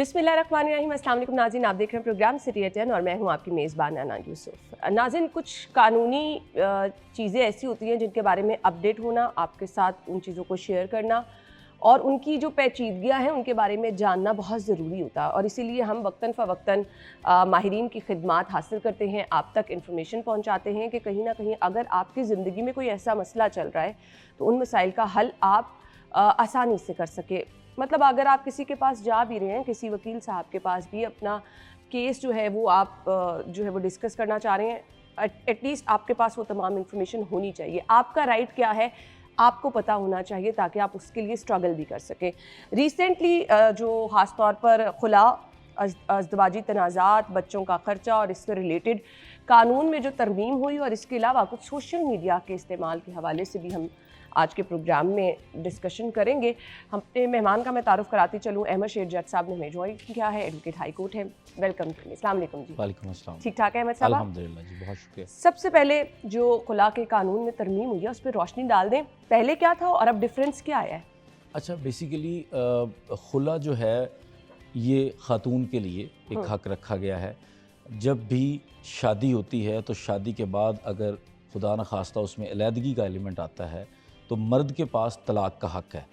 बिस्मिल्लाहिर्रहमानिर्रहीम। अस्सलाम वालेकुम नाज़रीन, आप देख रहे हैं प्रोग्राम सिटी एट 10 और मैं हूं आपकी मेज़बान अना यूसुफ। नाज़रीन, कुछ कानूनी चीज़ें ऐसी होती हैं जिनके बारे में अपडेट होना, आपके साथ उन चीज़ों को शेयर करना और उनकी जो पेचीदगियाँ हैं उनके बारे में जानना बहुत ज़रूरी होता है। और इसीलिए हम वक्तन फ़वक्तन माहिरीन की खिदमात हासिल करते हैं, आप तक इन्फॉर्मेशन पहुँचाते हैं कि कहीं ना कहीं अगर आपकी ज़िंदगी में कोई ऐसा मसला चल रहा है तो उन मसाइल का हल आप आसानी से कर सके। मतलब अगर आप किसी के पास जा भी रहे हैं, किसी वकील साहब के पास भी अपना केस जो है वो आप जो है वो डिस्कस करना चाह रहे हैं, एटलीस्ट आपके पास वो तमाम इन्फॉर्मेशन होनी चाहिए। आपका राइट क्या है आपको पता होना चाहिए ताकि आप उसके लिए स्ट्रगल भी कर सकें। रिसेंटली जो ख़ास तौर पर खुला अज़दवाजी तनाज़ात, बच्चों का ख़र्चा और इससे रिलेटेड कानून में जो तरमीम हुई और इसके अलावा कुछ सोशल मीडिया के इस्तेमाल के हवाले से भी हम आज के प्रोग्राम में डिस्कशन करेंगे। हम अपने मेहमान का मैं तारुफ़ कराती चलूँ। अहमद शेर जज साहब ने हमें ज्वाइन किया है, एडवोकेट हाई कोर्ट है। Welcome to me. अस्सलाम वालेकुम जी। वालेकुम अस्सलाम। ठीक ठाक है अहमद साहब? अल्हम्दुलिल्लाह जी, बहुत शुक्रिया। सबसे पहले जो खुला के कानून में तरमीम हुई है उस पर रोशनी डाल दें, पहले क्या था और अब डिफरेंस क्या आया है? अच्छा, बेसिकली खुला जो है ये ख़ातून के लिए एक हक़ रखा गया है। जब भी शादी होती है तो शादी के बाद अगर खुदा न खास्ता उसमें अलहदगी का एलिमेंट आता है तो मर्द के पास तलाक का हक़ है।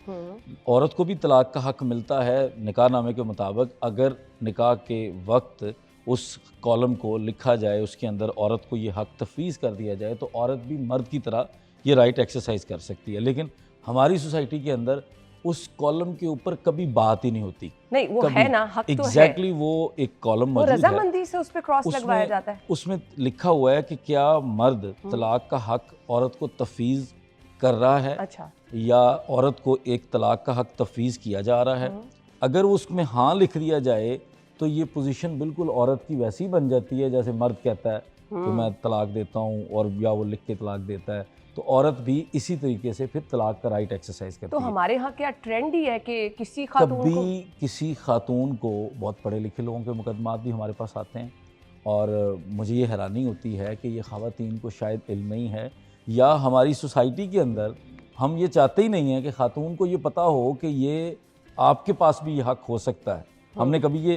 औरत को भी तलाक का हक़ मिलता है निकाहनामे के मुताबिक। अगर निकाह के वक्त उस कॉलम को लिखा जाए, उसके अंदर औरत को ये हक़ तफवीज़ कर दिया जाए तो औरत भी मर्द की तरह ये राइट एक्सरसाइज कर सकती है। लेकिन हमारी सोसाइटी के अंदर उस कॉलम के ऊपर कभी बात ही नहीं होती। नहीं, वो है ना, हक तो है। एग्जैक्टली वो एक कॉलम मौजूद है, रजामंदी से उस पे क्रॉस लगवाया जाता है। उसमें लिखा हुआ है कि क्या मर्द तलाक का हक़ औरत को तफवीज़ कर रहा है, अच्छा, या औरत को एक तलाक का हक़ तफवीज़ किया जा रहा है। अगर उसमें हाँ लिख दिया जाए तो ये पोजीशन बिल्कुल औरत की वैसी ही बन जाती है जैसे मर्द कहता है कि मैं तलाक देता हूँ, और या वो लिख के तलाक देता है, तो औरत भी इसी तरीके से फिर तलाक का राइट एक्सरसाइज करती है। तो हमारे यहाँ क्या ट्रेंड ही है कि किसी खातून को, किसी खातून को, बहुत पढ़े लिखे लोगों के मुकदमात भी हमारे पास आते हैं और मुझे ये हैरानी होती है कि ये ख़वातीन को शायद इल्म नहीं है, या हमारी सोसाइटी के अंदर हम ये चाहते ही नहीं हैं कि खातून को ये पता हो कि ये आपके पास भी ये हक़ हो सकता है। हमने कभी ये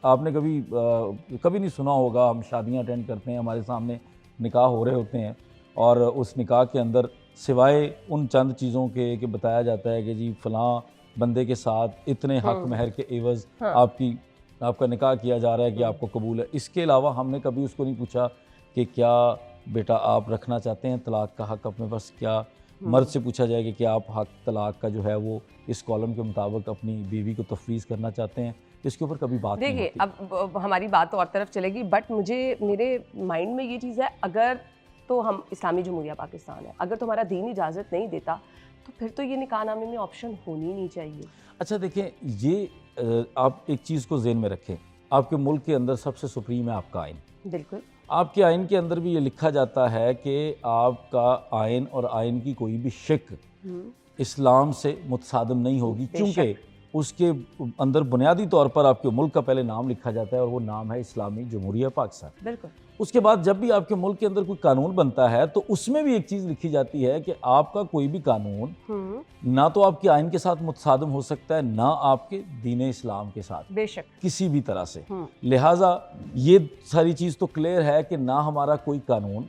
आपने कभी नहीं सुना होगा, हम शादियां अटेंड करते हैं, हमारे सामने निकाह हो रहे होते हैं और उस निकाह के अंदर सिवाय उन चंद चीज़ों के कि बताया जाता है कि जी फ़लाँ बंदे के साथ इतने हक़ महर के एवज़ आपका निकाह किया जा रहा है कि आपको कबूल है। इसके अलावा हमने कभी उसको नहीं पूछा कि क्या बेटा आप रखना चाहते हैं तलाक का हक़ अपने पास। क्या मर्द से पूछा जाए कि क्या आप हक़ तलाक का जो है वो इस कॉलम के मुताबिक अपनी बीवी को तफवीज़ करना चाहते हैं? इसके ऊपर कभी बात नहीं होती। देखिए, अब हमारी बात तो और तरफ चलेगी, बट मेरे माइंड में ये चीज़ है, अगर तो हम इस्लामी जमहूरिया पाकिस्तान है, अगर तुम्हारा दीन इजाज़त नहीं देता तो फिर तो ये निकाहनामे में ऑप्शन होनी नहीं चाहिए। अच्छा देखें, ये आप एक चीज़ को ज़हन में रखें, आपके मुल्क के अंदर सबसे सुप्रीम है आपका आइन। बिल्कुल, आपके आइन के अंदर भी ये लिखा जाता है कि आपका आइन और आइन की कोई भी शिक इस्लाम से मुतसादम नहीं होगी, क्योंकि उसके अंदर बुनियादी तौर पर आपके मुल्क का पहले नाम लिखा जाता है और वो नाम है इस्लामी जमहूरिया पाकिस्तान। बिल्कुल। उसके बाद जब भी आपके मुल्क के अंदर कोई कानून बनता है तो उसमें भी एक चीज़ लिखी जाती है कि आपका कोई भी कानून ना तो आपके आइन के साथ मुतसादम हो सकता है, ना आपके दीन इस्लाम के साथ, बेशक किसी भी तरह से। लिहाजा ये सारी चीज़ तो क्लियर है कि ना हमारा कोई कानून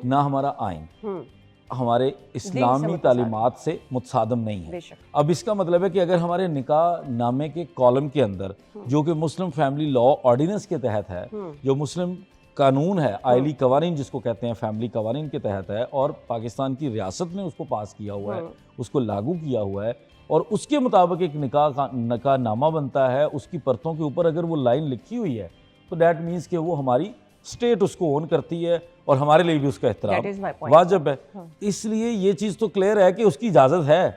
ना हमारा आइन हमारे इस्लामी तालीमात से मुतसादम नहीं है। अब इसका मतलब है कि अगर हमारे निकाह नामे के कॉलम के अंदर, जो कि मुस्लिम फैमिली लॉ ऑर्डिनेंस के तहत है, जो मुस्लिम कानून है, आइली कवानीन जिसको कहते हैं, फैमिली कवानीन के तहत है, और पाकिस्तान की रियासत ने उसको पास किया हुआ है, उसको लागू किया हुआ है, और उसके मुताबिक एक निकाह नामा बनता है, उसकी परतों के ऊपर अगर वो लाइन लिखी हुई है तो डैट मीन्स कि वो हमारी स्टेट उसको ओन करती है और हमारे लिए भी उसका एहतराम वाजिब है। इसलिए ये चीज़ तो क्लियर है कि उसकी इजाज़त है।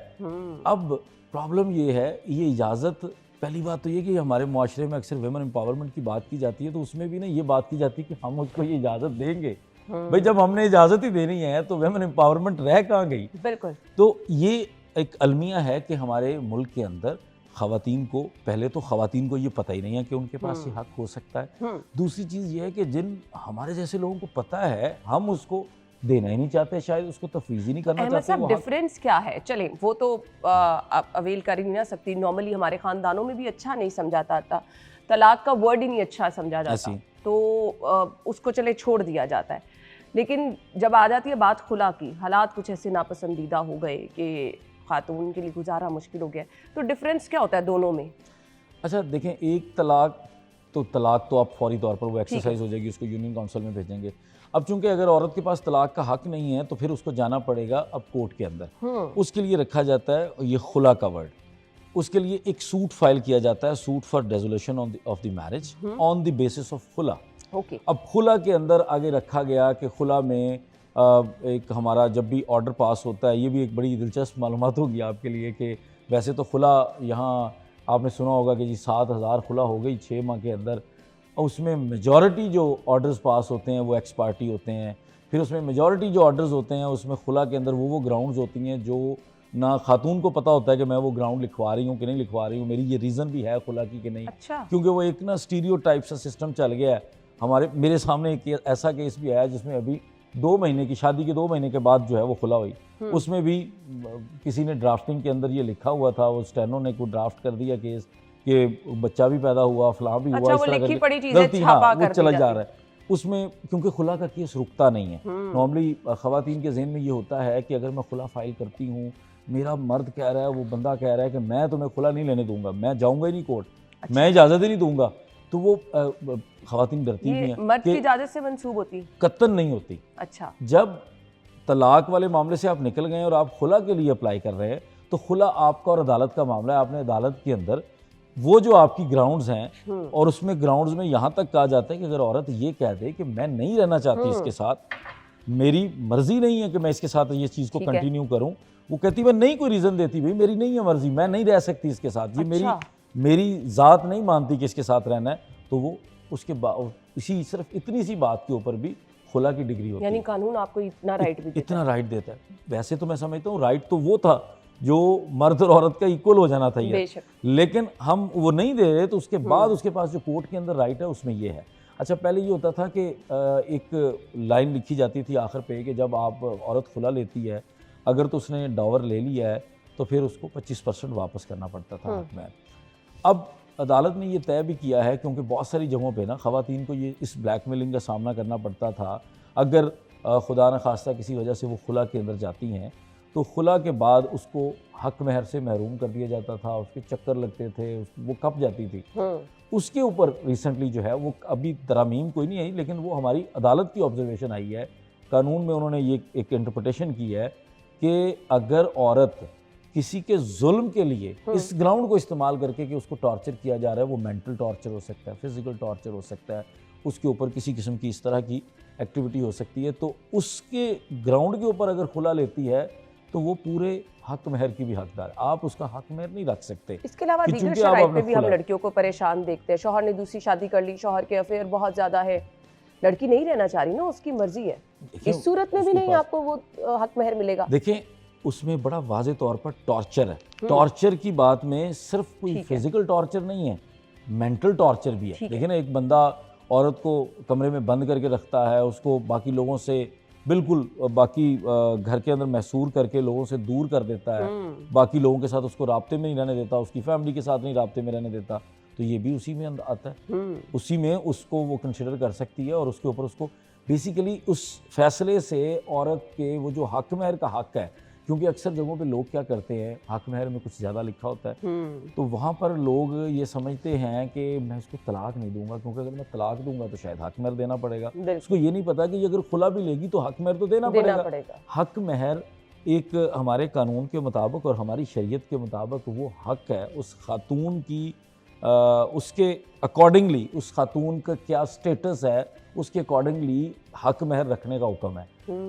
अब प्रॉब्लम ये है, ये इजाज़त, पहली बात तो ये कि हमारे मुआशरे में अक्सर वुमेन एम्पावरमेंट की बात की जाती है, तो उसमें भी ना ये बात की जाती है कि हम उसको ये इजाज़त देंगे। भाई जब हमने इजाज़त ही देनी है तो वुमेन एम्पावरमेंट रह कहाँ गई? बिल्कुल। तो ये एक अलमिया है कि हमारे मुल्क के अंदर ख़वातीन को, पहले तो ख़वातीन को ये पता ही नहीं है कि उनके पास ये हक़ हो सकता है। दूसरी चीज़ ये है कि जिन हमारे जैसे लोगों को पता है, हम उसको देना ही नहीं चाहते, शायद उसको तफवीज़ ही नहीं करना चाहते। डिफरेंस क्या है? चलें, वो तो अवेल कर ही नहीं ना सकती, नॉर्मली हमारे ख़ानदानों में भी अच्छा नहीं समझा जाता। तलाक का वर्ड ही नहीं अच्छा समझा जाता, तो उसको चले छोड़ दिया जाता है। लेकिन जब आ जाती है बात खुला की, हालात कुछ ऐसे नापसंदीदा हो गए कि खातून के लिए गुजारा मुश्किल हो गया, तो डिफरेंस क्या होता है दोनों में? अच्छा देखें, एक तलाक तो आप फौरी तौर पर वो एक्सरसाइज हो जाएगी, उसको यूनियन काउंसिल में भेजेंगे। अब चूंकि अगर औरत के पास तलाक का हक नहीं है तो फिर उसको जाना पड़ेगा अब कोर्ट के अंदर। उसके लिए रखा जाता है ये खुला का वर्ड, उसके लिए एक सूट फाइल किया जाता है, suit for desolation of the marriage on the basis of खुला। अब खुला के अंदर आगे रखा गया कि खुला में एक हमारा जब भी ऑर्डर पास होता है, ये भी एक बड़ी दिलचस्प मालूमात होगी आपके लिए कि वैसे तो खुला यहाँ आपने सुना होगा कि जी 7,000 खुला हो गई 6 माह के अंदर, और उसमें मेजॉरिटी जो ऑर्डर्स पास होते हैं वो एक्स पार्टी होते हैं। फिर उसमें मेजॉरिटी जो ऑर्डर्स होते हैं उसमें खुला के अंदर वो ग्राउंड्स होती हैं जो ना खातून को पता होता है कि मैं वो ग्राउंड लिखवा रही हूँ कि नहीं लिखवा रही हूँ, मेरी ये रीज़न भी है खुला की कि नहीं। अच्छा। क्योंकि वो एक ना स्टीरियोटाइप सा सिस्टम चल गया है। मेरे सामने एक ऐसा केस भी आया जिसमें अभी 2 महीने की शादी के 2 महीने के बाद जो है वो खुला हुई, उसमें भी किसी ने ड्राफ्टिंग के अंदर ये लिखा हुआ था, वो स्टेनो ने कोई ड्राफ्ट कर दिया केस कि बच्चा भी पैदा हुआ, फलां भी हुआ, इस तरह करके गलती वो चला जा रहा है उसमें, क्योंकि खुला का केस रुकता नहीं है। नॉर्मली खवातीन के ज़हन में ये होता है कि अगर मैं खुला फाइल करती हूँ, मेरा मर्द कह रहा है, वो बंदा कह रहा है कि मैं तुम्हें खुला नहीं लेने दूंगा, मैं जाऊँगा ही नहीं कोर्ट, मैं इजाज़त ही नहीं दूंगा, तो वो खवातीन डरती भी हैं। मर्द की इजाज़त से मंसूब होती? कतन नहीं होती। अच्छा। जब तलाक वाले मामले से आप निकल गए और आप खुला के लिए अप्लाई कर रहे हैं तो खुला आपका और अदालत का मामला है। आपने अदालत के अंदर वो जो आपकी ग्राउंड्स हैं और उसमें ग्राउंड्स में यहाँ तक कहा जाता है कि अगर औरत ये कह दे कि मैं नहीं रहना चाहती इसके साथ, मेरी मर्जी नहीं है कि मैं इसके साथ ये चीज़ को कंटिन्यू करूँ, वो कहती मैं नहीं कोई रीज़न देती, भाई मेरी नहीं है मर्जी, मैं नहीं रह सकती इसके साथ, ये मेरी ज़ात नहीं मानती कि इसके साथ रहना है, तो वो उसके बाद इसी सिर्फ इतनी सी बात के ऊपर भी खुला की डिग्री होती है। यानी कानून आपको इतना राइट भी इतना राइट देता है। वैसे तो मैं समझता हूँ राइट तो वो था जो मर्द और औरत का इक्वल हो जाना था ये, लेकिन हम वो नहीं दे रहे, तो उसके बाद उसके पास जो कोर्ट के अंदर राइट है उसमें ये है। अच्छा, पहले ये होता था कि एक लाइन लिखी जाती थी आखिर पे कि जब आप औरत खुला लेती है, अगर तो उसने डॉवर ले लिया है तो फिर उसको 25% वापस करना पड़ता था हक में। अब अदालत ने ये तय भी किया है, क्योंकि बहुत सारी जगहों पे ना ख़वातीन को ये इस ब्लैकमेलिंग का सामना करना पड़ता था। अगर खुदा न खास्ता किसी वजह से वो खुला के अंदर जाती हैं तो खुला के बाद उसको हक महर से महरूम कर दिया जाता था, उसके चक्कर लगते थे, वो कप जाती थी। उसके ऊपर रिसेंटली जो है वो अभी तरामीम कोई नहीं आई, लेकिन वो हमारी अदालत की ऑब्जर्वेशन आई है, कानून में उन्होंने ये एक इंटरप्रिटेशन की है कि अगर औरत किसी के जुल्म के लिए इस ग्राउंड को इस्तेमाल करके कि उसको टॉर्चर किया जा रहा है, वो मेंटल टॉर्चर हो सकता है, फिजिकल टॉर्चर हो सकता है, उसके ऊपर किसी किस्म की इस तरह की एक्टिविटी हो सकती है, तो उसके ग्राउंड के ऊपर अगर खुला लेती है तो वो पूरे हक महर की भी हकदार। आप उसका हक महर नहीं रख सकते। इसके अलावा दीगर शराइत पे भी हम लड़कियों को परेशान देखते हैं। शौहर ने दूसरी शादी कर ली, शौहर के अफेयर बहुत ज़्यादा है, लड़की नहीं रहना चाह रही ना, उसकी मर्जी है, इस सूरत में भी नहीं आपको वो हक महर मिलेगा। देखें, उसमें बड़ा वाज़े तौर पर टॉर्चर है। टॉर्चर की बात में सिर्फ कोई फिजिकल टॉर्चर नहीं है, मेंटल टॉर्चर भी है। देखिए ना, एक बंदा औरत को कमरे में बंद करके रखता है, उसको बाकी लोगों से बिल्कुल बाकी घर के अंदर महसूर करके लोगों से दूर कर देता है, बाकी लोगों के साथ उसको राब्ते में नहीं रहने देता, उसकी फैमिली के साथ नहीं राब्ते में रहने देता, तो ये भी उसी में आता है। उसी में उसको वो कंसिडर कर सकती है और उसके ऊपर उसको बेसिकली उस फैसले से औरत के वो जो हक महर का हक है, क्योंकि अक्सर जगहों पे लोग क्या करते हैं, हक महर में कुछ ज़्यादा लिखा होता है, तो वहाँ पर लोग ये समझते हैं कि मैं इसको तलाक नहीं दूंगा, क्योंकि अगर मैं तलाक दूंगा तो शायद हक महर देना पड़ेगा। उसको ये नहीं पता कि अगर खुला भी लेगी तो हक महर तो देना पड़ेगा। हक महर एक हमारे कानून के मुताबिक और हमारी शरीयत के मुताबिक वो हक है उस खातून की, उसके अकॉर्डिंगली उस खातून का क्या स्टेटस है उसके अकॉर्डिंगली हक महर रखने का हुक्म है।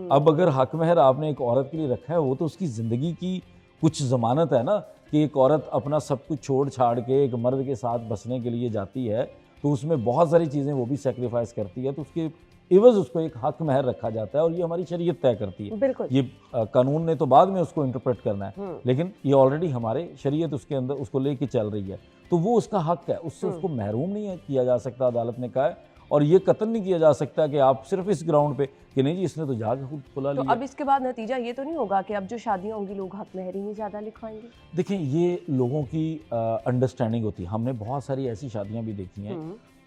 अब अगर हक महर आपने एक औरत के लिए रखा है, वो तो उसकी ज़िंदगी की कुछ ज़मानत है ना, कि एक औरत अपना सब कुछ छोड़ छाड़ के एक मर्द के साथ बसने के लिए जाती है, तो उसमें बहुत सारी चीज़ें वो भी सेक्रीफाइस करती है, तो उसके एवज उसको एक हक महर रखा जाता है और ये हमारी शरीयत तय करती है। ये कानून ने तो बाद में उसको इंटरप्रेट करना है, लेकिन ये ऑलरेडी हमारे शरीयत उसके अंदर उसको लेके चल रही है, तो वो उसका हक है, उससे उसको महरूम नहीं किया जा सकता, अदालत ने कहा है। और ये कतन नहीं किया जा सकता कि आप सिर्फ इस ग्राउंड पे कि नहीं जी इसने तो जाके खुद खुला तो लिया। अब इसके बाद नतीजा ये तो नहीं होगा कि अब जो शादियां होंगी लोग हक महरी में ज़्यादा लिखवाएंगे? देखें, ये लोगों की अंडरस्टैंडिंग होती है। हमने बहुत सारी ऐसी शादियां भी देखी हैं,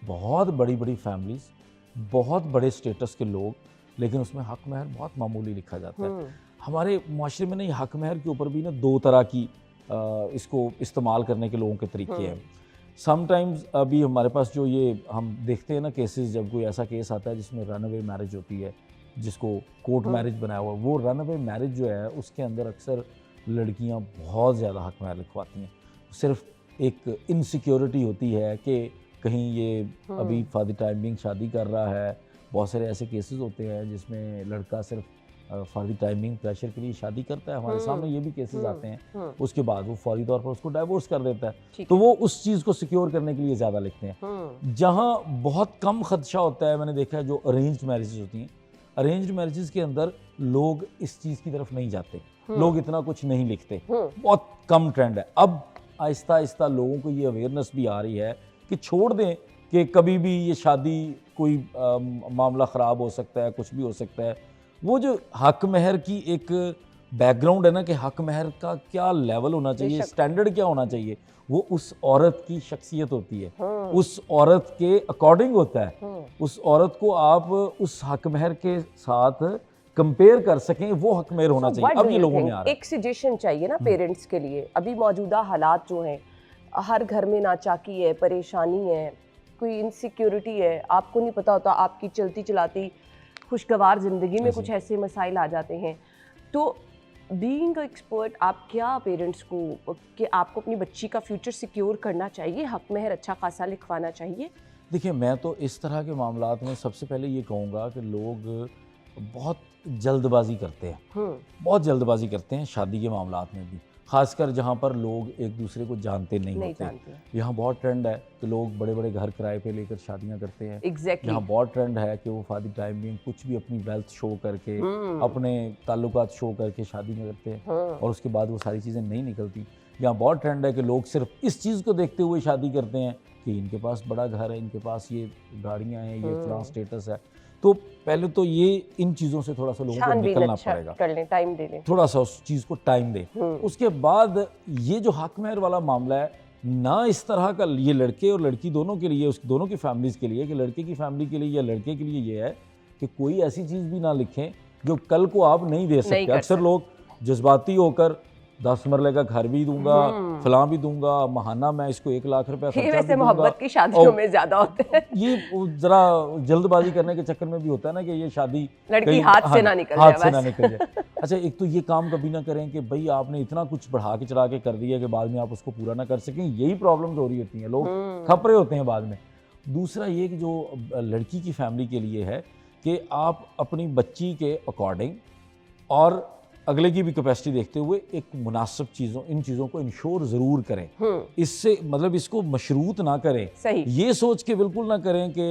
बहुत बड़ी बड़ी फैमिलीज, बहुत बड़े स्टेटस के लोग, लेकिन उसमें हक महर बहुत मामूली लिखा जाता है। हमारे माशरे में ना ये हक महर के ऊपर भी ना दो तरह की इसको इस्तेमाल करने के लोगों के तरीके हैं। समटाइम्स अभी हमारे पास जो ये हम देखते हैं ना केसेस, जब कोई ऐसा केस आता है जिसमें रन अवे मैरिज होती है, जिसको कोर्ट मैरिज बनाया हुआ, वो रन अवे मैरिज जो है उसके अंदर अक्सर लड़कियां बहुत ज़्यादा हक महर लिखवाती हैं। सिर्फ एक इनसिक्योरिटी होती है कि कहीं ये अभी फॉर द टाइम बिंग शादी कर रहा है। बहुत सारे ऐसे केसेस होते हैं जिसमें लड़का सिर्फ for the time being pressure के लिए शादी करता है। हमारे सामने ये भी केसेस आते हैं। उसके बाद वो फौरी तौर पर उसको डाइवोर्स कर देता है। तो वो उस चीज़ को सिक्योर करने के लिए ज़्यादा लिखते हैं। जहाँ बहुत कम खदशा होता है, मैंने देखा है, जो अरेंज्ड मैरिजेस होती हैं, अरेंज्ड मैरिजेस के अंदर लोग इस चीज़ की तरफ नहीं जाते, लोग इतना कुछ नहीं लिखते, बहुत कम ट्रेंड है। अब आहिस्ता आहिस्ता लोगों को ये अवेयरनेस भी आ रही है कि छोड़ दें कि कभी भी ये शादी कोई मामला ख़राब हो सकता है, कुछ भी हो सकता है। वो जो हक महर की एक बैकग्राउंड है ना कि हक महर का क्या लेवल होना चाहिए, स्टैंडर्ड क्या होना चाहिए, वो उस औरत की शख्सियत होती है, उस औरत के अकॉर्डिंग होता है। उस औरत को आप उस हक महर के साथ कंपेयर कर सकें, वो हक महर होना चाहिए। अब ये लोगों में आ रहा है। एक सजेशन चाहिए ना पेरेंट्स के लिए। अभी मौजूदा हालात जो हैं, हर घर में नाचाकी है, परेशानी है, कोई इनसिक्योरिटी है, आपको नहीं पता होता, आपकी चलती चलाती खुशगवार ज़िंदगी में कुछ ऐसे मसाइल आ जाते हैं। तो बीइंग एक्सपर्ट, आप क्या पेरेंट्स को कि आपको अपनी बच्ची का फ्यूचर सिक्योर करना चाहिए, हक महर अच्छा खासा लिखवाना चाहिए? देखिए, मैं तो इस तरह के मामलात में सबसे पहले ये कहूँगा कि लोग बहुत जल्दबाजी करते हैं, बहुत जल्दबाजी करते हैं शादी के मामलात में भी, ख़ासकर जहाँ पर लोग एक दूसरे को जानते नहीं होते। यहाँ बहुत ट्रेंड है कि लोग बड़े बड़े घर किराए पे लेकर शादियाँ करते हैं। यहाँ बहुत ट्रेंड है कि वो फॉर द टाइम बिंग कुछ भी अपनी वेल्थ शो करके, अपने ताल्लुकात शो करके शादी में करते हैं और उसके बाद वो सारी चीज़ें नहीं निकलती। यहाँ बहुत ट्रेंड है कि लोग सिर्फ इस चीज़ को देखते हुए शादी करते हैं कि इनके पास बड़ा घर है, इनके पास ये गाड़ियाँ हैं, ये फलां स्टेटस है। तो पहले तो ये इन चीज़ों से थोड़ा सा लोगों को निकलना पड़ेगा, कर लें, टाइम दे लें, थोड़ा सा उस चीज़ को टाइम दें। उसके बाद ये जो हक महर वाला मामला है ना, इस तरह का ये लड़के और लड़की दोनों के लिए, उस दोनों की फैमिलीज़ के लिए, कि लड़के की फैमिली के लिए या लड़के के लिए ये है कि कोई ऐसी चीज़ भी ना लिखें जो कल को आप नहीं दे सकते। अक्सर लोग जज्बाती होकर 10 मरले का घर भी दूंगा, फलां भी दूंगा, महाना मैं इसको 1 लाख रुपए खर्चा भी दूंगा। मोहब्बत की शादियों में ज्यादा होते हैं। ये जरा जल्दबाजी करने के चक्कर में भी होता है ना कि ये शादी लड़की हाथ से ना निकल जाए। अच्छा, एक तो ये काम कभी ना करें कि भाई आपने इतना कुछ बढ़ा के चढ़ा के कर दिया कि बाद में आप उसको पूरा ना कर सकें। यही प्रॉब्लम्स हो रही होती हैं, लोग खपरे होते हैं बाद में। दूसरा ये कि जो लड़की की फैमिली के लिए है कि आप अपनी बच्ची के अकॉर्डिंग और अगले की भी कैपेसिटी देखते हुए एक मुनासिब इन चीज़ों को इंश्योर ज़रूर करें। इससे मतलब इसको मशरूत ना करें, सही। ये सोच के बिल्कुल ना करें कि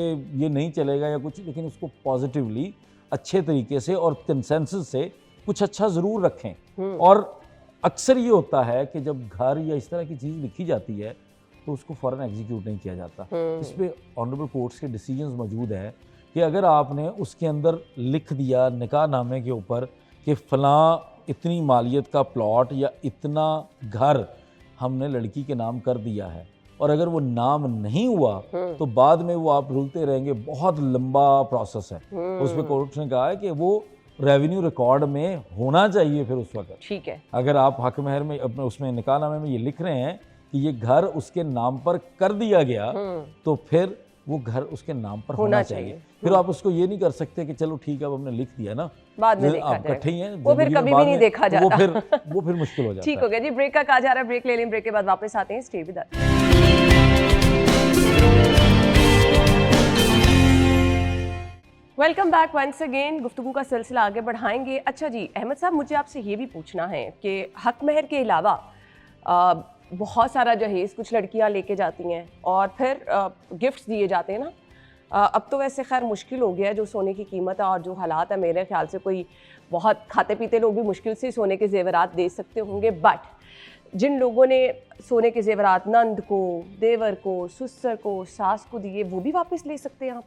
ये नहीं चलेगा या कुछ, लेकिन उसको पॉजिटिवली अच्छे तरीके से और कंसेंसस से कुछ अच्छा ज़रूर रखें। और अक्सर ये होता है कि जब घर या इस तरह की चीज़ लिखी जाती है तो उसको फ़ौरन एग्जीक्यूट नहीं किया जाता। इस पर ऑनरेबल कोर्ट्स के डिसीजंस मौजूद हैं कि अगर आपने उसके अंदर लिख दिया निकाह नामे के ऊपर कि फ़लाँ इतनी मालियत का प्लॉट या इतना घर हमने लड़की के नाम कर दिया है, और अगर वो नाम नहीं हुआ तो बाद में वो आप रुलते रहेंगे, बहुत लंबा प्रोसेस है। उस पर कोर्ट ने कहा है कि वो रेवेन्यू रिकॉर्ड में होना चाहिए। फिर उस वक्त ठीक है, अगर आप हक महर में अपने उसमें निकाह नामे में ये लिख रहे हैं कि ये घर उसके नाम पर कर दिया गया, तो फिर वो घर उसके नाम पर होना चाहिए। फिर आप उसको ये नहीं कर सकते कि चलो ठीक है अब हमने लिख दिया ना, बाद में देखा आप इकट्ठे ही हैं, वो फिर कभी भी नहीं देखा जाता। वो फिर मुश्किल हो जाता है। ठीक हो गया जी, ब्रेक का कहा जा रहा है, ब्रेक ले लें, ब्रेक के बाद वापस आते हैं। Stay with us. Welcome back once again. गुफ्तगू का सिलसिला आगे बढ़ाएंगे। अच्छा जी अहमद साहब, मुझे आपसे ये भी पूछना है कि हक महर के अलावा बहुत सारा जहेज़ कुछ लड़कियां लेके जाती हैं और फिर गिफ्ट्स दिए जाते हैं ना। अब तो वैसे खैर मुश्किल हो गया है जो सोने की कीमत है और जो हालात है, मेरे ख्याल से कोई बहुत खाते पीते लोग भी मुश्किल से सोने के जेवरात दे सकते होंगे। बट जिन लोगों ने सोने के जेवरात नंद को, देवर को, सुसर को, सास को दिए, वो भी वापस ले सकते हैं आप?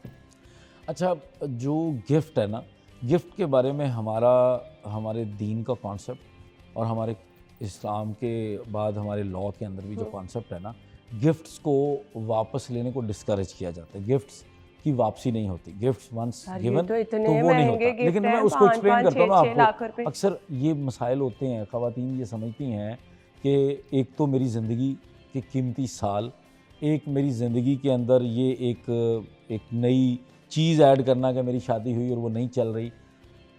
अच्छा, जो गिफ्ट है ना, गिफ्ट के बारे में हमारे दीन का कॉन्सेप्ट और हमारे इस्लाम के बाद हमारे लॉ के अंदर भी जो कॉन्सेप्ट है ना, गिफ्ट्स को वापस लेने को डिस्करेज किया जाता है। गिफ्ट्स की वापसी नहीं होती। गिफ्ट्स वंस गिवन तो वो नहीं होता। लेकिन मैं उसको एक्सप्लेन करता हूँ ना आपको। अक्सर ये मसाइल होते हैं, ख़वातीन ये समझती हैं कि एक तो मेरी ज़िंदगी के कीमती साल, एक मेरी ज़िंदगी के अंदर ये एक नई चीज़ ऐड करना कि मेरी शादी हुई और वो नहीं चल रही।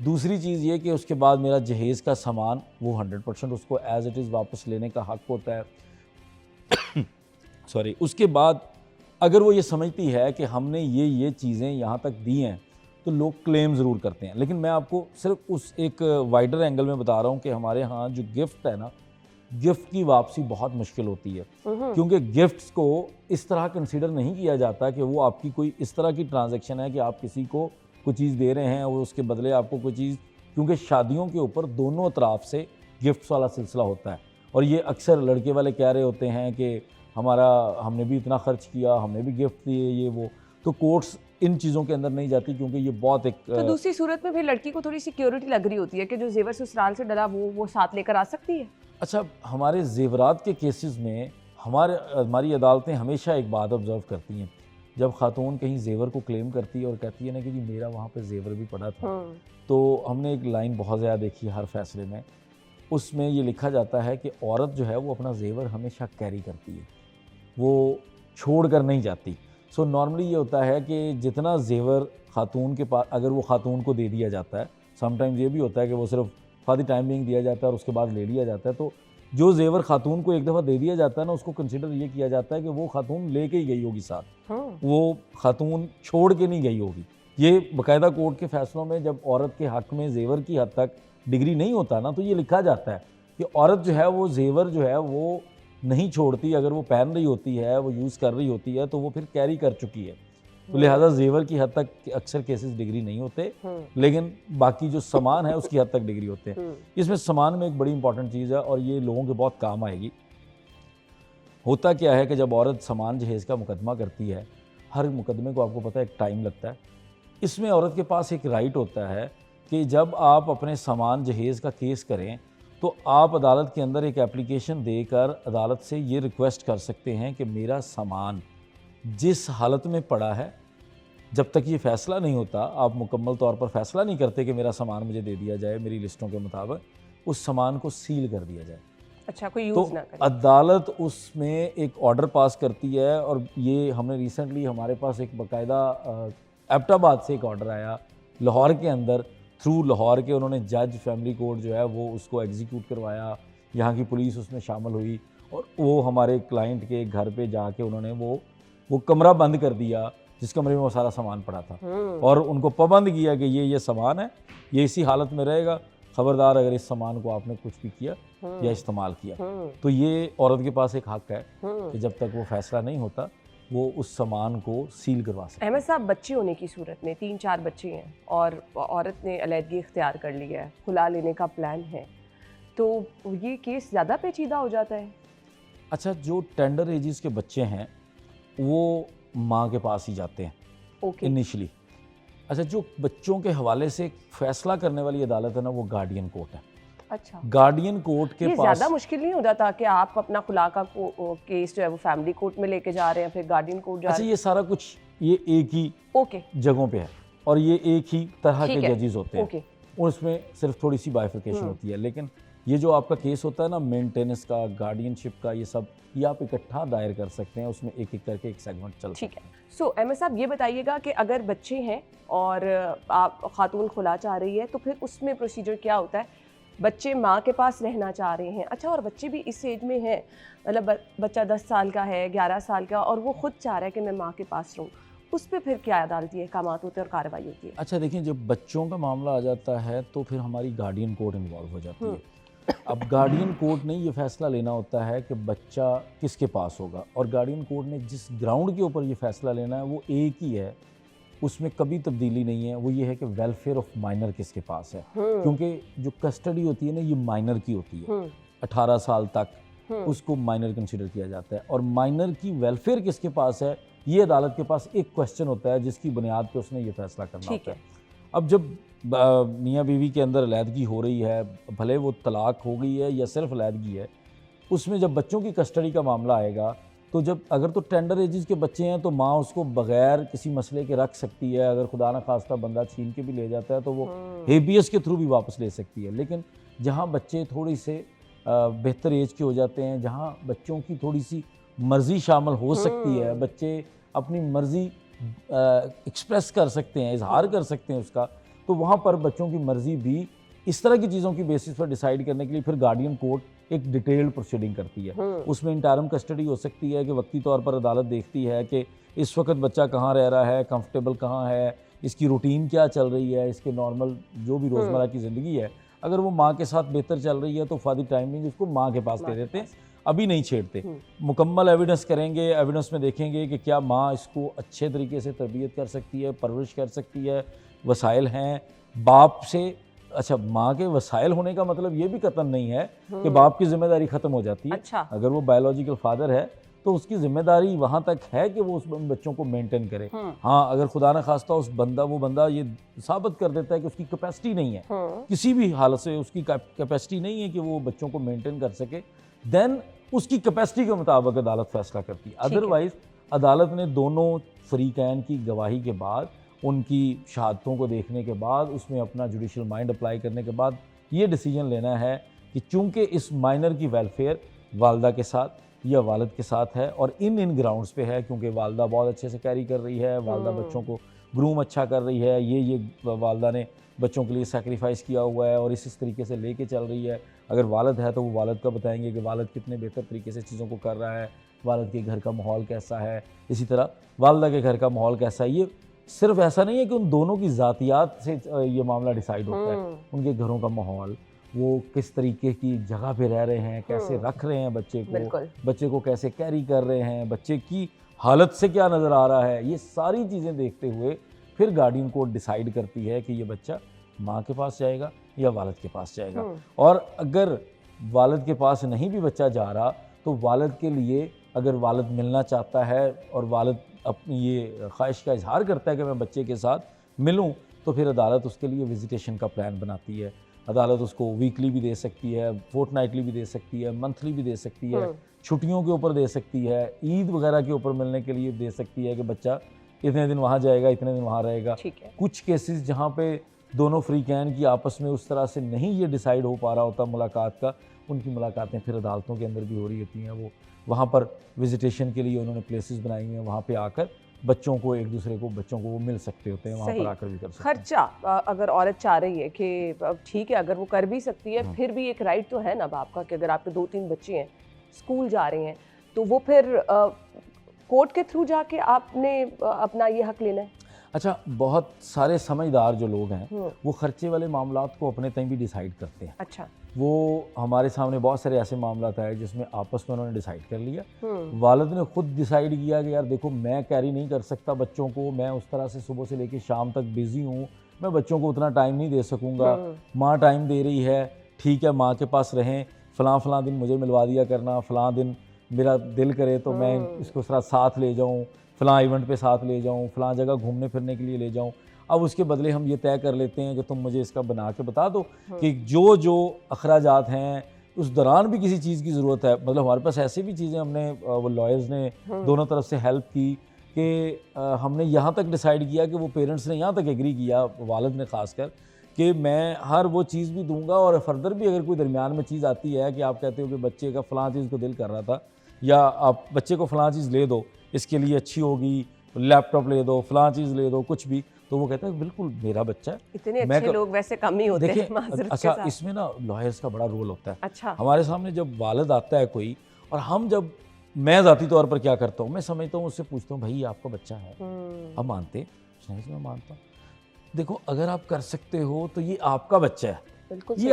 दूसरी चीज़ ये कि उसके बाद मेरा जहेज़ का सामान वो 100% उसको एज़ इट इज़ वापस लेने का हक़ होता है। सॉरी। उसके बाद अगर वो ये समझती है कि हमने ये चीज़ें यहाँ तक दी हैं तो लोग क्लेम ज़रूर करते हैं। लेकिन मैं आपको सिर्फ उस एक वाइडर एंगल में बता रहा हूँ कि हमारे यहाँ जो गिफ्ट है ना, गिफ्ट की वापसी बहुत मुश्किल होती है, क्योंकि गिफ्ट्स को इस तरह कंसीडर नहीं किया जाता कि वो आपकी कोई इस तरह की ट्रांजैक्शन है कि आप किसी को कोई चीज़ दे रहे हैं और उसके बदले आपको कोई चीज़, क्योंकि शादियों के ऊपर दोनों तरफ से गिफ्ट्स वाला सिलसिला होता है। और ये अक्सर लड़के वाले कह रहे होते हैं कि हमने भी इतना खर्च किया, हमने भी गिफ्ट दिए, ये वो। तो कोर्ट्स इन चीज़ों के अंदर नहीं जाती, क्योंकि ये बहुत एक तो दूसरी सूरत में फिर लड़की को थोड़ी सिक्योरिटी लग रही होती है कि जो जेवर ससुराल से डला वो साथ लेकर आ सकती है। अच्छा, हमारे जेवरात के केसेस में हमारी अदालतें हमेशा एक बात ऑब्जर्व करती हैं, जब खातून कहीं जेवर को क्लेम करती है और कहती है ना कि जी मेरा वहाँ पे जेवर भी पड़ा था, तो हमने एक लाइन बहुत ज़्यादा देखी हर फैसले में। उसमें ये लिखा जाता है कि औरत जो है वो अपना जेवर हमेशा कैरी करती है, वो छोड़ कर नहीं जाती। सो नॉर्मली ये होता है कि जितना जेवर खातून के पास, अगर वो खातून को दे दिया जाता है, समटाइम्स ये भी होता है कि वो सिर्फ फॉर द टाइम बिंग दिया जाता है और उसके बाद ले लिया जाता है, तो जो जेवर खातून को एक दफ़ा दे दिया जाता है ना, उसको कंसिडर ये किया जाता है कि वो खातून लेके ही गई होगी साथ, वो खातून छोड़ के नहीं गई होगी। ये बाकायदा कोर्ट के फैसलों में जब औरत के हक़ में जेवर की हद तक डिग्री नहीं होता ना, तो ये लिखा जाता है कि औरत जो है वो जेवर जो है वो नहीं छोड़ती। अगर वो पहन रही होती है, वो यूज़ कर रही होती है, तो वो फिर कैरी कर चुकी है। तो लिहाजा जेवर की हद तक अक्सर केसेस डिग्री नहीं होते, लेकिन बाकी जो सामान है उसकी हद तक डिग्री होते हैं। इसमें सामान में एक बड़ी इंपॉर्टेंट चीज़ है और ये लोगों के बहुत काम आएगी। होता क्या है कि जब औरत सामान जहेज़ का मुकदमा करती है, हर मुकदमे को आपको पता है एक टाइम लगता है। इसमें औरत के पास एक राइट होता है कि जब आप अपने सामान जहेज़ का केस करें तो आप अदालत के अंदर एक एप्लीकेशन देकर अदालत से ये रिक्वेस्ट कर सकते हैं कि मेरा सामान जिस हालत में पड़ा है, जब तक ये फ़ैसला नहीं होता, आप मुकम्मल तौर पर फ़ैसला नहीं करते कि मेरा सामान मुझे दे दिया जाए मेरी लिस्टों के मुताबिक, उस सामान को सील कर दिया जाए। अच्छा, कोई यूज़ ना करे। अदालत उसमें एक ऑर्डर पास करती है और ये हमने रिसेंटली हमारे पास एक बाकायदा एबटाबाद से एक ऑर्डर आया लाहौर के अंदर, थ्रू लाहौर के उन्होंने जज फैमिली कोर्ट जो है वो उसको एग्जीक्यूट करवाया, यहाँ की पुलिस उसमें शामिल हुई और वो हमारे क्लाइंट के घर पे जाके उन्होंने वो कमरा बंद कर दिया जिस कमरे में वो सारा सामान पड़ा था और उनको पाबंद किया कि ये सामान है, ये इसी हालत में रहेगा, खबरदार अगर इस सामान को आपने कुछ भी किया या इस्तेमाल किया। तो ये औरत के पास एक हक़ है कि जब तक वो फैसला नहीं होता वो उस सामान को सील करवा सकते हैं। अहमद साहब, बच्चे होने की सूरत में 3-4 बच्चे हैं और औरत ने अलहदगी इख्तियार कर लिया है, खुला लेने का प्लान है, तो ये केस ज़्यादा पेचीदा हो जाता है? अच्छा, जो टेंडर एजेस के बच्चे हैं वो माँ के पास ही जाते हैं इनिशियली। अच्छा, जो बच्चों के हवाले से फैसला करने वाली अदालत है ना, वो गार्डियन कोर्ट है। अच्छा, गार्डियन कोर्ट के पास ज़्यादा मुश्किल नहीं होता था कि आप अपना खुला का केस जो है वो फैमिली कोर्ट में लेके जा रहे हैं, फिर गार्डियन कोर्ट जा रहे हैं? अच्छा, ये सारा कुछ ये एक ही जगहों पे है और ये एक ही तरह के जजेस होते हैं और उसमें सिर्फ थोड़ी सी बाइफिकेशन होती है। लेकिन ये जो आपका केस होता है ना मेंटेनेंस का, गार्डियनशिप का, ये सब ये आप इकट्ठा दायर कर सकते हैं, उसमें एक एक करके एक सेगमेंट चल सकता है। ठीक है। सो अहमद साहब, ये बताइएगा कि अगर बच्चे हैं और आप खातून खुला चाह रही है तो फिर उसमें प्रोसीजर क्या होता है? बच्चे माँ के पास रहना चाह रहे हैं, अच्छा, और बच्चे भी इस एज में हैं, मतलब बच्चा 10 साल का है, 11 साल का, और वो खुद चाह रहा है कि मैं माँ के पास रहूँ, उस पर फिर क्या अदालती अहकामात होते हैं और कार्रवाई होती है? अच्छा, देखिए, जब बच्चों का मामला आ जाता है तो फिर हमारी गार्डियन कोर्ट इन्वॉल्व हो जाती है। अब गार्डियन कोर्ट ने ये फैसला लेना होता है कि बच्चा किसके पास होगा और गार्डियन कोर्ट ने जिस ग्राउंड के ऊपर ये फैसला लेना है वो एक ही है, उसमें कभी तब्दीली नहीं है। वो ये है कि वेलफेयर ऑफ माइनर किसके पास है, क्योंकि जो कस्टडी होती है ना ये माइनर की होती है, 18 साल तक उसको माइनर कंसिडर किया जाता है और माइनर की वेलफेयर किसके पास है ये अदालत के पास एक क्वेश्चन होता है जिसकी बुनियाद पे उसने ये फैसला करना होता है। अब जब मियाँ बीवी के अंदर अलहदगी हो रही है, भले वो तलाक हो गई है या सिर्फ अलहदगी है, उसमें जब बच्चों की कस्टडी का मामला आएगा तो जब अगर तो टेंडर एजेस के बच्चे हैं तो माँ उसको बगैर किसी मसले के रख सकती है। अगर खुदा न खास्ता बंदा छीन के भी ले जाता है तो वो हेबियस के थ्रू भी वापस ले सकती है। लेकिन जहाँ बच्चे थोड़ी से बेहतर एज के हो जाते हैं, जहाँ बच्चों की थोड़ी सी मर्ज़ी शामिल हो सकती है, बच्चे अपनी मर्ज़ी एक्सप्रेस कर सकते हैं, इजहार कर सकते हैं उसका, तो वहाँ पर बच्चों की मर्ज़ी भी इस तरह की चीज़ों की बेसिस पर डिसाइड करने के लिए फिर गार्डियन कोर्ट एक डिटेल्ड प्रोसीडिंग करती है। उसमें इंटरम कस्टडी हो सकती है कि वक्ती तौर पर अदालत देखती है कि इस वक्त बच्चा कहाँ रह रहा है, कंफर्टेबल कहाँ है, इसकी रूटीन क्या चल रही है, इसके नॉर्मल जो भी रोज़मर्रा की ज़िंदगी है, अगर वो माँ के साथ बेहतर चल रही है तो फॉर द टाइमिंग उसको माँ के पास दे देते हैं, अभी नहीं छेड़ते। मुकम्मल एविडेंस करेंगे, एविडेंस में देखेंगे कि क्या माँ इसको अच्छे तरीके से तरबियत कर सकती है, परवरिश कर सकती है, वसाइल हैं बाप से। अच्छा, माँ के वसाइल होने का मतलब ये भी कतन नहीं है कि बाप की जिम्मेदारी ख़त्म हो जाती है। अच्छा। अगर वो बायोलॉजिकल फादर है तो उसकी जिम्मेदारी वहाँ तक है कि वो उस बच्चों को मेंटेन करे। हाँ, अगर खुदा न खास्ता वो बंदा ये साबित कर देता है कि उसकी कैपेसिटी नहीं है, किसी भी हालत से उसकी कैपेसिटी नहीं है कि वो बच्चों को मेंटेन कर सके, देन उसकी कैपेसिटी के मुताबिक अदालत फैसला करती है। अदरवाइज अदालत ने दोनों फरीकैन की गवाही के बाद, उनकी शहादतों को देखने के बाद, उसमें अपना जुडिशल माइंड अप्लाई करने के बाद ये डिसीजन लेना है कि चूंकि इस माइनर की वेलफेयर वालदा के साथ या वालिद के साथ है और इन ग्राउंड्स पे है, क्योंकि वालदा बहुत अच्छे से कैरी कर रही है, वालदा बच्चों को ग्रूम अच्छा कर रही है, ये वालदा ने बच्चों के लिए सैक्रिफाइस किया हुआ है और इस तरीके से लेके चल रही है। अगर वालिद है तो वो वालिद का बताएंगे कि वालिद कितने बेहतर तरीके से चीज़ों को कर रहा है, वालिद के घर का माहौल कैसा है, इसी तरह वालदा के घर का माहौल कैसा है। ये सिर्फ ऐसा नहीं है कि उन दोनों की ज़ातियात से ये मामला डिसाइड होता है, उनके घरों का माहौल, वो किस तरीके की जगह पे रह रहे हैं, कैसे रख रहे हैं बच्चे को कैसे कैरी कर रहे हैं, बच्चे की हालत से क्या नज़र आ रहा है, ये सारी चीज़ें देखते हुए फिर गार्डियन कोर्ट डिसाइड करती है कि ये बच्चा माँ के पास जाएगा या वालिद के पास जाएगा। और अगर वालिद के पास नहीं भी बच्चा जा रहा तो वालिद के लिए, अगर वालिद मिलना चाहता है और वालिद अपनी ये ख्वाहिश का इजहार करता है कि मैं बच्चे के साथ मिलूं, तो फिर अदालत उसके लिए विजिटेशन का प्लान बनाती है। अदालत उसको वीकली भी दे सकती है, फोर्टनाइटली भी दे सकती है, मंथली भी दे सकती है, छुट्टियों के ऊपर दे सकती है, ईद वगैरह के ऊपर मिलने के लिए दे सकती है कि बच्चा इतने दिन वहाँ जाएगा, इतने दिन वहाँ रहेगा। कुछ केसेस जहाँ पे दोनों फ्रीकैन की आपस में उस तरह से नहीं ये डिसाइड हो पा रहा होता मुलाकात का, उनकी मुलाकातें फिर अदालतों के अंदर भी हो रही होती हैं। वो वहाँ पर विजिटेशन के लिए उन्होंने प्लेसेस बनाई हुई हैं, वहाँ पे आकर बच्चों को वो मिल सकते होते हैं, वहाँ पर आकर भी कर सकते हैं। खर्चा अगर औरत चाह रही है कि ठीक है, अगर वो कर भी सकती है, फिर भी एक राइट तो है ना बाप का कि अगर आपके 2-3 बच्चे हैं, स्कूल जा रहे हैं, तो वो फिर कोर्ट के थ्रू जाके आपने अपना ये हक लेना है। अच्छा, बहुत सारे समझदार जो लोग हैं वो खर्चे वाले मामलात को अपने तय भी डिसाइड करते हैं। अच्छा, वो हमारे सामने बहुत सारे ऐसे मामलात आए जिसमें आपस में उन्होंने डिसाइड कर लिया, वालिद ने खुद डिसाइड किया कि यार देखो, मैं कैरी नहीं कर सकता बच्चों को, मैं उस तरह से सुबह से लेकर शाम तक बिजी हूँ, मैं बच्चों को उतना टाइम नहीं दे सकूँगा, माँ टाइम दे रही है, ठीक है माँ के पास रहें, फ़लाँ दिन मुझे मिलवा दिया करना, फ़लाँ दिन मेरा दिल करे तो मैं इसको साथ ले जाऊँ, फ़लाँ इवेंट पे साथ ले जाऊँ, फ़लाँ जगह घूमने फिरने के लिए ले जाऊँ। अब उसके बदले हम ये तय कर लेते हैं कि तुम मुझे इसका बना के बता दो कि जो अखराजात हैं उस दौरान भी किसी चीज़ की ज़रूरत है। मतलब हमारे पास ऐसी भी चीज़ें, हमने वो लॉयर्स ने दोनों तरफ से हेल्प की कि हमने यहाँ तक डिसाइड किया कि वो पेरेंट्स ने यहाँ तक एग्री किया, वालिद ने ख़ासकर, कि मैं हर वो चीज़ भी दूंगा और फर्दर भी अगर कोई दरमियान में चीज़ आती है कि आप कहते हो कि बच्चे का फ़लाँ चीज़ को दिल कर रहा था, या आप बच्चे को फ़लाँ चीज़ ले दो, इसके लिए अच्छी होगी, लैपटॉप ले दो, फ़लाँ चीज़ ले दो, कुछ भी, तो वो कहता है बिल्कुल मेरा बच्चा है। इतने अच्छे लोग वैसे कम ही होते हैं माज़रत के साथ। अच्छा, इसमें ना लॉयर्स का बड़ा रोल होता है। अच्छा, हमारे सामने जब वालिद आता है कोई, और हम जब, मैं ज़ाती तौर पर क्या करता हूँ, मैं समझता हूँ, उससे पूछता हूँ, भाई आपका बच्चा है, आप मानते हैं? नहीं, मैं मानता हूँ। देखो, अगर आप कर सकते हो तो ये आपका बच्चा है, ये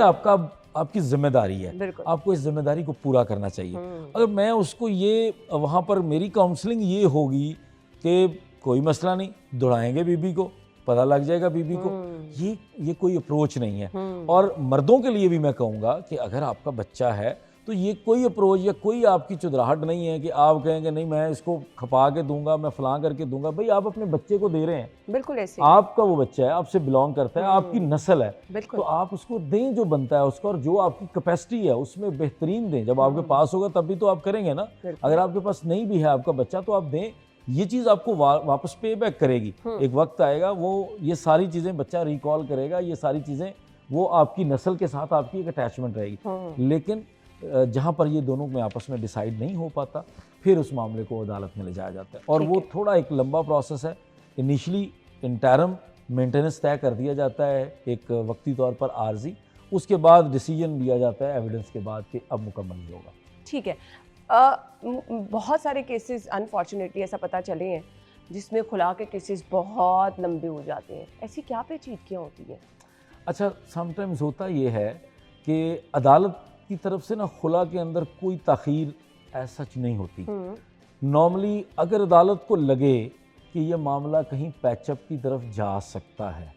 आपकी जिम्मेदारी है, आपको इस जिम्मेदारी को पूरा करना चाहिए। अगर मैं उसको ये, वहाँ पर मेरी काउंसलिंग ये होगी कि कोई मसला नहीं, दौड़ाएंगे बीबी को, पता लग जाएगा बीबी को, ये कोई अप्रोच नहीं है। और मर्दों के लिए भी मैं कहूँगा कि अगर आपका बच्चा है तो ये कोई अप्रोच या कोई आपकी चुदराहट नहीं है कि आप कहेंगे नहीं मैं इसको खपा के दूंगा, मैं फलां करके दूंगा। भाई आप अपने बच्चे को दे रहे हैं, बिल्कुल ऐसे आपका वो बच्चा है, आपसे बिलोंग करता है, आपकी नस्ल है, तो आप उसको दें जो बनता है उसका, और जो आपकी कैपेसिटी है उसमें बेहतरीन दें। जब आपके पास होगा तब भी तो आप करेंगे ना। अगर आपके पास नहीं भी है आपका बच्चा तो आप दें, ये चीज़ आपको वापस पे बैक करेगी। एक वक्त आएगा वो ये सारी चीज़ें बच्चा रिकॉल करेगा, ये सारी चीज़ें वो आपकी नस्ल के साथ आपकी एक अटैचमेंट रहेगी। लेकिन जहाँ पर ये दोनों में आपस में डिसाइड नहीं हो पाता, फिर उस मामले को अदालत में ले जाया जाता है, और वो थोड़ा एक लंबा प्रोसेस है। इनिशियली इंटरम मेंटेनेंस तय कर दिया जाता है एक वक्ती तौर पर आर्जी, उसके बाद डिसीजन लिया जाता है एविडेंस के बाद कि अब मुकम्मल ही होगा। ठीक है। बहुत सारे केसेस अनफॉर्चुनेटली ऐसा पता चले हैं जिसमें खुला के केसेस बहुत लंबे हो जाते हैं, ऐसी क्या पेचीदगियाँ होती हैं? अच्छा, समटाइम्स होता ये है कि अदालत की तरफ से ना खुला के अंदर कोई ताख़ीर ऐसा सच नहीं होती। नॉर्मली अगर अदालत को लगे कि ये मामला कहीं पैचअप की तरफ जा सकता है,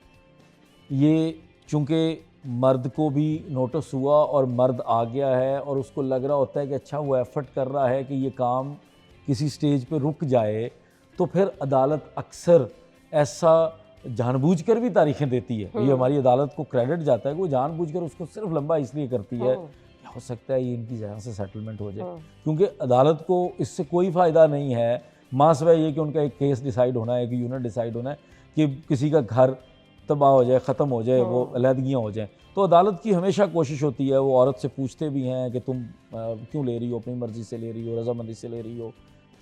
ये चूँकि मर्द को भी नोटिस हुआ और मर्द आ गया है और उसको लग रहा होता है कि अच्छा वो एफर्ट कर रहा है कि ये काम किसी स्टेज पे रुक जाए, तो फिर अदालत अक्सर ऐसा जानबूझकर भी तारीखें देती है। ये हमारी अदालत को क्रेडिट जाता है कि वो जानबूझकर उसको सिर्फ लंबा इसलिए करती है कि हो सकता है ये इनकी जगह से सेटलमेंट हो जाए, क्योंकि अदालत को इससे कोई फ़ायदा नहीं है। मासवा ये कि उनका एक केस डिसाइड होना है, एक यूनिट डिसाइड होना है कि किसी का घर तबाह हो जाए, ख़त्म हो जाए, वो अलहदगियाँ हो जाएँ। तो अदालत की हमेशा कोशिश होती है, वो औरत से पूछते भी हैं कि तुम क्यों ले रही हो, अपनी मर्ज़ी से ले रही हो, रज़ामंदी से ले रही हो,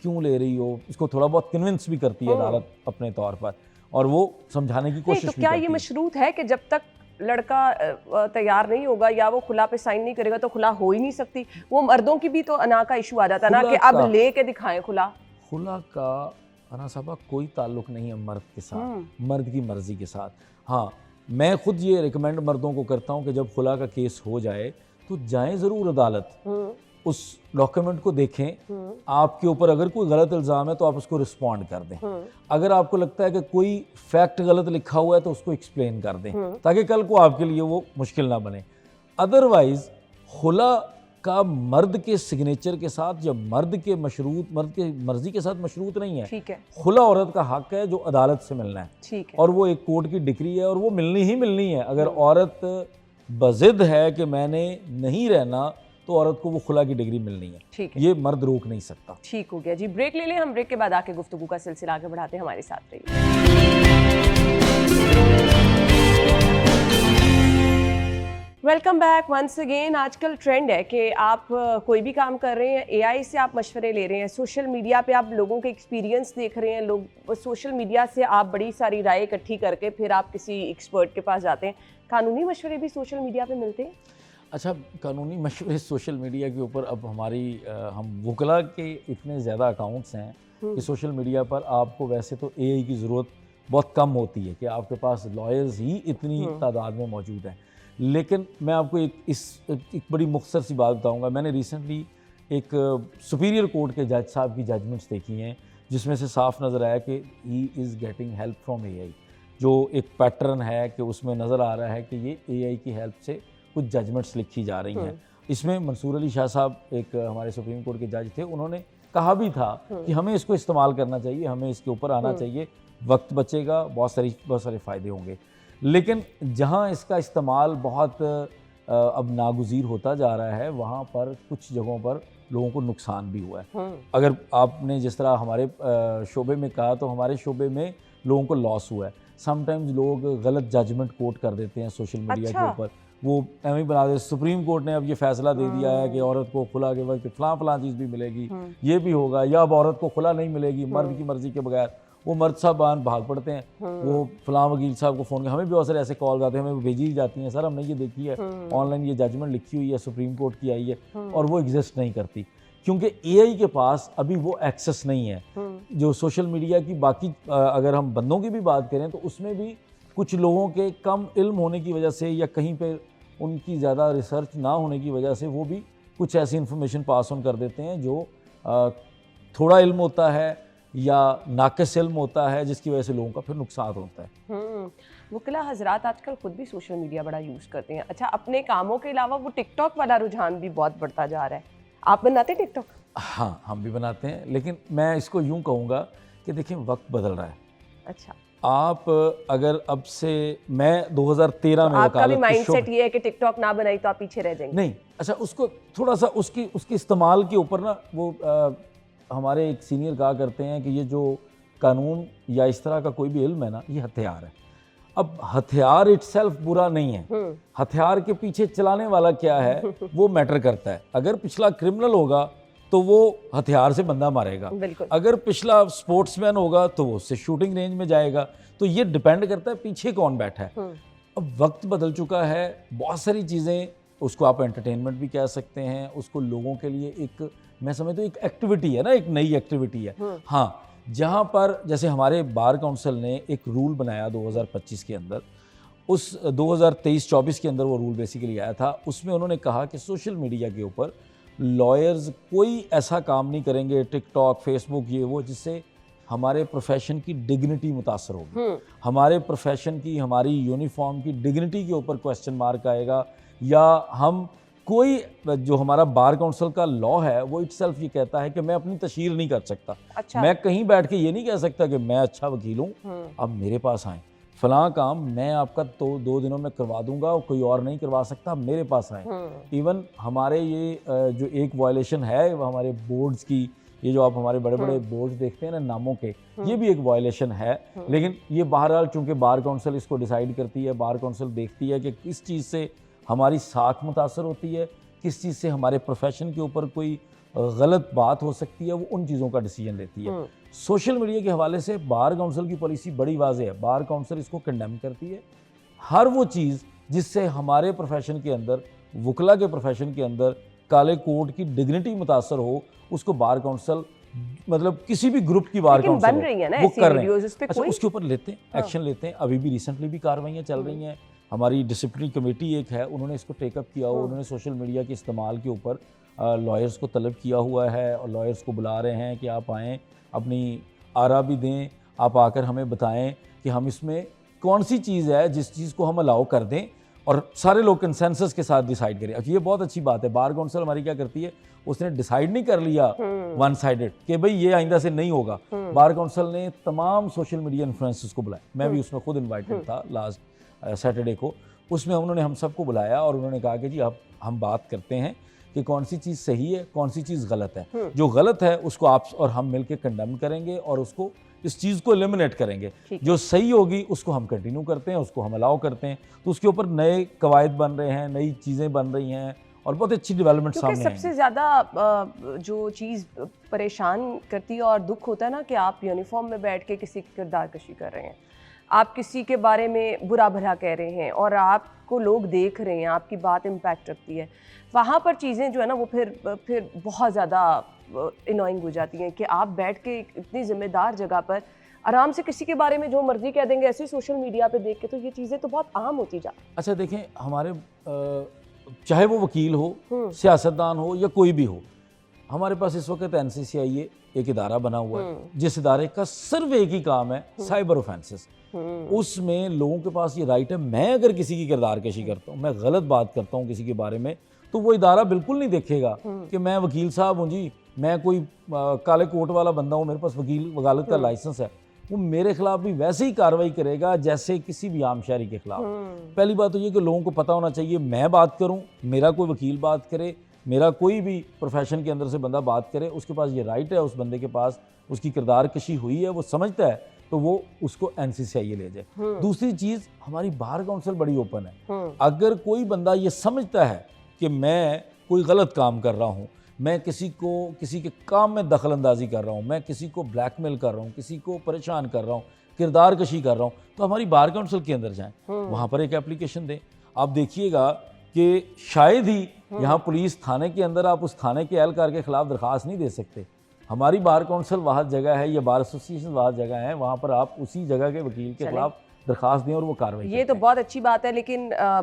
क्यों ले रही हो। इसको थोड़ा बहुत कन्विंस भी करती है अदालत अपने तौर पर, और वो समझाने की कोशिश भी करती है। तो क्या ये मशरूत है कि जब तक लड़का तैयार नहीं होगा या वो खुला पे साइन नहीं करेगा तो खुला हो ही नहीं सकती? वो मर्दों की भी तो अना का इशू आ जाता है ना कि अब ले के दिखाएं खुला। खुला का अना साहबा कोई ताल्लुक नहीं है मर्द के साथ, मर्द की मर्जी के साथ। हाँ, मैं खुद ये रिकमेंड मर्दों को करता हूँ कि जब खुला का केस हो जाए तो जाएं ज़रूर अदालत, उस डॉक्यूमेंट को देखें। आपके ऊपर अगर कोई गलत इल्ज़ाम है तो आप उसको रिस्पॉन्ड कर दें। अगर आपको लगता है कि कोई फैक्ट गलत लिखा हुआ है तो उसको एक्सप्लेन कर दें, ताकि कल को आपके लिए वो मुश्किल ना बने। अदरवाइज़ खुला का मर्द के सिग्नेचर के साथ या मर्द के मर्जी के साथ मशरूत नहीं है। ठीक है। खुला औरत का हक है जो अदालत से मिलना है। ठीक है। और वो एक कोर्ट की डिक्री है और वो मिलनी ही मिलनी है। अगर औरत बज़िद है कि मैंने नहीं रहना तो औरत को वो खुला की डिग्री मिलनी है। ठीक है। ये मर्द रोक नहीं सकता। ठीक हो गया जी, ब्रेक ले लें। हम ब्रेक के बाद आके गुफ्तगू का सिलसिला आगे बढ़ाते हैं, हमारे साथ रहिए। Welcome back once again. आजकल ट्रेंड है कि आप कोई भी काम कर रहे हैं, एआई से आप मशवरे ले रहे हैं, सोशल मीडिया पे आप लोगों के एक्सपीरियंस देख रहे हैं। लोग सोशल मीडिया से आप बड़ी सारी राय इकट्ठी करके फिर आप किसी एक्सपर्ट के पास जाते हैं। कानूनी मशवरे भी सोशल मीडिया पे मिलते हैं? अच्छा, कानूनी मशवरे सोशल मीडिया के ऊपर अब हम वकला के इतने ज़्यादा अकाउंट्स हैं कि सोशल मीडिया पर आपको वैसे तो एआई की ज़रूरत बहुत कम होती है कि आपके पास लॉयर्स ही इतनी तादाद में मौजूद हैं। लेकिन मैं आपको एक बड़ी मुख्तसर सी बात बताऊंगा। मैंने रिसेंटली एक सुपीरियर कोर्ट के जज साहब की जजमेंट्स देखी हैं जिसमें से साफ नज़र आया कि he is getting help from AI. जो एक पैटर्न है कि उसमें नज़र आ रहा है कि ये एआई की हेल्प से कुछ जजमेंट्स लिखी जा रही हैं। इसमें मंसूर अली शाह साहब एक हमारे सुप्रीम कोर्ट के जज थे, उन्होंने कहा भी था कि हमें इसको इस्तेमाल करना चाहिए, हमें इसके ऊपर आना चाहिए, वक्त बचेगा, बहुत सारे फ़ायदे होंगे। लेकिन जहाँ इसका इस्तेमाल बहुत अब नागुज़ीर होता जा रहा है, वहाँ पर कुछ जगहों पर लोगों को नुकसान भी हुआ है। अगर आपने जिस तरह हमारे शोबे में कहा, तो हमारे शोबे में लोगों को लॉस हुआ है। समटाइम्स लोग गलत जजमेंट कोट कर देते हैं सोशल मीडिया के ऊपर, वो एम ही बना दे। सुप्रीम कोर्ट ने अब ये फैसला दे दिया है कि औरत को खुला के वक्त फलां चीज़ भी मिलेगी, ये भी होगा, या अब औरत को खुला नहीं मिलेगी मर्द की मर्जी के बगैर। वो मर्द साहब भाग पड़ते हैं, वो फलां वकील साहब को फ़ोन कर, हमें भी बहुत सारे ऐसे कॉल आते हैं, हमें भेजी जाती हैं, सर हमने ये देखी है ऑनलाइन, ये जजमेंट लिखी हुई है, सुप्रीम कोर्ट की आई है, और वो एग्जिस्ट नहीं करती क्योंकि एआई के पास अभी वो एक्सेस नहीं है। जो सोशल मीडिया की बाकी अगर हम बंदों की भी बात करें तो उसमें भी कुछ लोगों के कम इल्म होने की वजह से या कहीं पे उनकी ज़्यादा रिसर्च ना होने की वजह से वो भी कुछ ऐसी इन्फॉर्मेशन पास ऑन कर देते हैं जो थोड़ा इल्म होता है या नाक़िस इल्म होता है, जिसकी वजह से लोगों का फिर नुकसान होता है। वकीला हजरात आजकल खुद भी सोशल मीडिया बड़ा यूज़ करते हैं। अच्छा, अपने कामों के अलावा वो टिकटॉक वाला रुझान भी बहुत बढ़ता जा रहा है। आप बनाते हैं टिकटॉक? हाँ, हम भी बनाते हैं, लेकिन मैं इसको यूँ कहूँगा कि देखिए वक्त बदल रहा है। अच्छा, आप अगर अब से मैं 2013 में आपका भी वकालत की माइंडसेट ये है कि टिकटॉक ना बनाई तो आप पीछे रह जाएंगे? नहीं, अच्छा उसको थोड़ा सा उसकी इस्तेमाल के ऊपर ना वो हमारे एक सीनियर कहा करते हैं कि ये जो कानून या इस तरह का कोई भी इल्म है ना, ये हथियार है। अब हथियार इटसेल्फ बुरा नहीं है, हथियार के पीछे चलाने वाला क्या है वो मैटर करता है। अगर पिछला क्रिमिनल होगा तो वो हथियार से बंदा मारेगा, अगर पिछला स्पोर्ट्समैन होगा तो वो उससे शूटिंग रेंज में जाएगा। तो ये डिपेंड करता है पीछे कौन बैठा है। अब वक्त बदल चुका है, बहुत सारी चीज़ें, उसको आप एंटरटेनमेंट भी कह सकते हैं, उसको लोगों के लिए एक, मैं समझता हूँ एक एक्टिविटी है ना, एक नई एक्टिविटी है। हाँ, जहाँ पर जैसे हमारे बार काउंसिल ने एक रूल बनाया 2025 के अंदर, उस 2023-24 के अंदर वो रूल बेसिकली आया था। उसमें उन्होंने कहा कि सोशल मीडिया के ऊपर लॉयर्स कोई ऐसा काम नहीं करेंगे, टिकटॉक, फेसबुक, ये वो, जिससे हमारे प्रोफेशन की डिग्निटी मुतासर होगी, हमारे प्रोफेशन की, हमारी यूनिफॉर्म की डिग्निटी के ऊपर क्वेश्चन मार्क आएगा, या हम कोई, जो हमारा बार काउंसिल का लॉ है वो इटसेल्फ ये कहता है कि मैं अपनी तशहीर नहीं कर सकता। अच्छा। मैं कहीं बैठ के ये नहीं कह सकता कि मैं अच्छा वकील हूँ, अब मेरे पास आएँ, फलां काम मैं आपका तो 2 दिनों में करवा दूंगा और कोई और नहीं करवा सकता, मेरे पास आए। इवन हमारे ये जो एक वायलेशन है हमारे बोर्ड्स की, ये जो आप हमारे बड़े बड़े बोर्ड्स देखते हैं ना नामों के, ये भी एक वायलेशन है। लेकिन ये बहरहाल चूंकि बार काउंसिल इसको डिसाइड करती है, बार काउंसिल देखती है कि किस चीज़ से हमारी साख मुतासर होती है, किस चीज़ से हमारे प्रोफेशन के ऊपर कोई गलत बात हो सकती है, वो उन चीज़ों का डिसीजन लेती है। सोशल मीडिया के हवाले से बार काउंसिल की पॉलिसी बड़ी वाज़ेह है। बार काउंसिल इसको कंडेम करती है। हर वो चीज़ जिससे हमारे प्रोफेशन के अंदर, वकला के प्रोफेशन के अंदर काले कोट की डिग्निटी मुतासर हो, उसको बार काउंसिल, मतलब किसी भी ग्रुप की बार काउंसिल बन रही है ना, वो कर रहे हैं। अच्छा, उसके ऊपर लेते हैं, एक्शन लेते हैं। अभी भी रिसेंटली भी कार्रवाइयाँ चल रही हैं। हमारी डिसिप्लिनरी कमेटी एक है, उन्होंने इसको टेकअप किया हुआ, उन्होंने सोशल मीडिया के इस्तेमाल के ऊपर लॉयर्स को तलब किया हुआ है, और लॉयर्स को बुला रहे हैं कि आप आएँ, अपनी आरा भी दें, आप आकर हमें बताएं कि हम इसमें कौन सी चीज़ है जिस चीज़ को हम अलाउ कर दें, और सारे लोग कंसेंसस के साथ डिसाइड करें। अब ये बहुत अच्छी बात है। बार काउंसिल हमारी क्या करती है, उसने डिसाइड नहीं कर लिया वन साइडेड कि भाई ये आइंदा से नहीं होगा। बार काउंसिल ने तमाम सोशल मीडिया इन्फ्लुएंसर्स को बुलाया, मैं भी उसमें खुद इन्वाइटेड था लास्ट सैटरडे को। उसमें उन्होंने हम सबको बुलाया और उन्होंने कहा कि जी अब हम बात करते हैं कि कौन सी चीज़ सही है, कौन सी चीज़ गलत है। जो गलत है उसको आप और हम मिलकर कंडेम करेंगे और उसको, इस चीज़ को एलिमिनेट करेंगे। जो सही होगी उसको हम कंटिन्यू करते हैं, उसको हम अलाउ करते हैं। तो उसके ऊपर नए कवायद बन रहे हैं, नई चीज़ें बन रही हैं और बहुत अच्छी डेवलपमेंट सामने आएंगी। सबसे ज़्यादा जो चीज़ परेशान करती है और दुख होता है ना कि आप यूनिफॉर्म में बैठ के किसी की किरदार कशी कर रहे हैं, आप किसी के बारे में बुरा भला कह रहे हैं और आपको लोग देख रहे हैं, आपकी बात इम्पैक्ट रखती है। वहाँ पर चीज़ें जो है ना वो फिर बहुत ज़्यादा इनोइंग हो जाती हैं कि आप बैठ के इतनी ज़िम्मेदार जगह पर आराम से किसी के बारे में जो मर्जी कह देंगे ऐसे सोशल मीडिया पे देख के, तो ये चीज़ें तो बहुत आम होती जा। अच्छा देखें, हमारे चाहे वो वकील हो, सियासतदान हो या कोई भी हो, हमारे पास इस वक्त NCCIA एक इदारा बना हुआ है, जिस इदारे का सिर्फ एक ही काम है साइबर ऑफेंसेस। उसमें लोगों के पास ये राइट है, मैं अगर किसी की किरदार कशी करता हूँ, मैं गलत बात करता हूँ किसी के बारे में, तो वो इदारा बिल्कुल नहीं देखेगा कि मैं वकील साहब हूँ जी, मैं कोई काले कोट वाला बंदा हूँ, मेरे पास वकालत का लाइसेंस है। वो मेरे खिलाफ भी वैसे ही कार्रवाई करेगा जैसे किसी भी आम शहरी के खिलाफ। पहली बात तो ये कि लोगों को पता होना चाहिए, मैं बात करूँ, मेरा कोई वकील बात करे, मेरा कोई भी प्रोफेशन के अंदर से बंदा बात करे, उसके पास ये राइट है, उस बंदे के पास उसकी किरदार कशी हुई है, वो समझता है, तो वो उसको NCCIA ले जाए। दूसरी चीज़, हमारी बार काउंसिल बड़ी ओपन है। अगर कोई बंदा ये समझता है कि मैं कोई गलत काम कर रहा हूँ, मैं किसी के काम में दखल अंदाजी कर रहा हूँ, मैं किसी को ब्लैकमेल कर रहा हूँ, किसी को परेशान कर रहा हूँ, किरदार कशी कर रहा हूँ, तो हमारी बार काउंसिल के अंदर जाएं, वहाँ पर एक एप्लीकेशन दें। आप देखिएगा कि शायद ही यहाँ पुलिस थाने के अंदर आप उस थाने के एहलकार के खिलाफ दरख्वास्त नहीं दे सकते। हमारी बार काउंसिल वह जगह है, या बार एसोसिएशन वह जगह है, वहाँ पर आप उसी जगह के वकील के खिलाफ दरख्वास्त दें और वो कार्रवाई। ये तो बहुत अच्छी बात है, लेकिन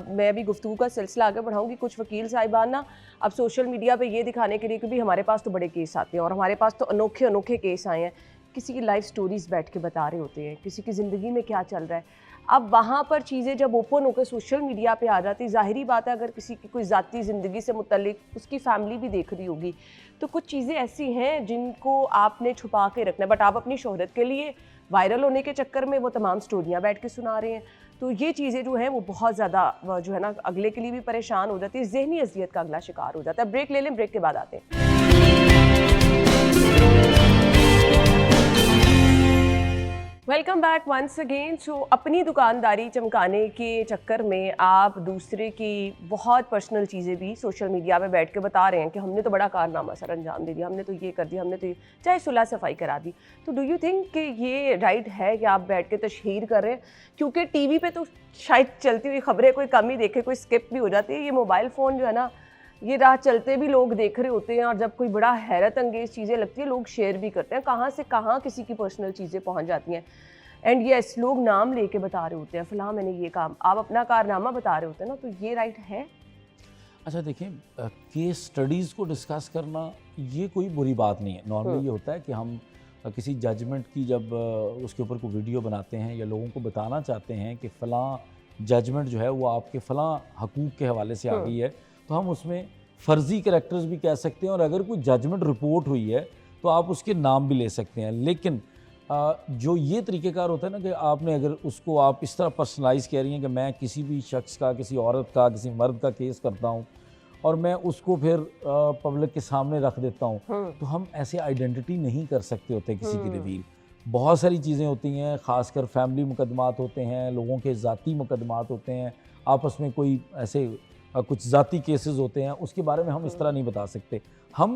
मैं अभी गुफ्तगू का सिलसिला आगे बढ़ाऊंगी। कुछ वकील साहिबान ना अब सोशल मीडिया पे ये दिखाने के लिए कि भी हमारे पास तो बड़े केस आते हैं और हमारे पास तो अनोखे अनोखे केस आए हैं, किसी की लाइफ स्टोरीज बैठ के बता रहे होते हैं, किसी की ज़िंदगी में क्या चल रहा है। अब वहाँ पर चीज़ें जब ओपन होकर सोशल मीडिया पे आ जाती, ज़ाहिरी बात है अगर किसी की कोई ज़ाती ज़िंदगी से मुतल्लिक उसकी फैमिली भी देख रही होगी, तो कुछ चीज़ें ऐसी हैं जिनको आपने छुपा के रखना है, बट आप अपनी शोहरत के लिए वायरल होने के चक्कर में वो तमाम स्टोरियाँ बैठ के सुना रहे हैं। तो ये चीज़ें जो हैं वो बहुत ज़्यादा जो है ना अगले के लिए भी परेशान हो जाती है, ज़हनी अज़ियत का अगला शिकार हो जाता है। ब्रेक ले लें, ब्रेक के बाद आते हैं। Welcome back once again. So अपनी दुकानदारी चमकाने के चक्कर में आप दूसरे की बहुत पर्सनल चीज़ें भी सोशल मीडिया पे बैठ के बता रहे हैं कि हमने तो बड़ा कारनामा सर अंजाम दे दिया, हमने तो ये कर दिया, हमने तो चाहे सुलह सफाई करा दी। तो डू यू थिंक कि ये राइट है कि आप बैठ के तशहीर कर रहे हैं? क्योंकि टीवी पे तो शायद चलती हुई खबरें कोई कम ही देखे, कोई स्किप भी हो जाती है। ये मोबाइल फ़ोन जो है ना, ये राह चलते भी लोग देख रहे होते हैं और जब कोई बड़ा हैरत अंगेज़ चीज़ें लगती है लोग शेयर भी करते हैं। कहाँ से कहाँ किसी की पर्सनल चीज़ें पहुँच जाती हैं। एंड यस, लोग नाम लेके बता रहे होते हैं, फ़लाँ मैंने ये काम, आप अपना कारनामा बता रहे होते हैं ना, तो ये राइट है? अच्छा देखिए, केस स्टडीज़ को डिस्कस करना ये कोई बुरी बात नहीं है। नॉर्मली ये होता है कि हम किसी जजमेंट की जब उसके ऊपर कोई वीडियो बनाते हैं या लोगों को बताना चाहते हैं कि फ़लाँ जजमेंट जो है वो आपके फ़लाँ हकूक़ के हवाले से आ गई है, तो हम उसमें फ़र्ज़ी कैरेक्टर्स भी कह सकते हैं और अगर कोई जजमेंट रिपोर्ट हुई है तो आप उसके नाम भी ले सकते हैं। लेकिन जो ये तरीक़ेकार होता है ना कि आपने अगर उसको आप इस तरह पर्सनलाइज़ कह रही हैं कि मैं किसी भी शख्स का, किसी औरत का, किसी मर्द का केस करता हूँ और मैं उसको फिर पब्लिक के सामने रख देता हूँ, तो हम ऐसे आइडेंटिटी नहीं कर सकते होते किसी की रिवील। बहुत सारी चीज़ें होती हैं, ख़ासकर फैमिली मुकदमात होते हैं, लोगों के ज़ाती मुकदमात होते हैं, आपस में कोई ऐसे कुछ ज़ाती केसेस होते हैं, उसके बारे में हम इस तरह नहीं बता सकते। हम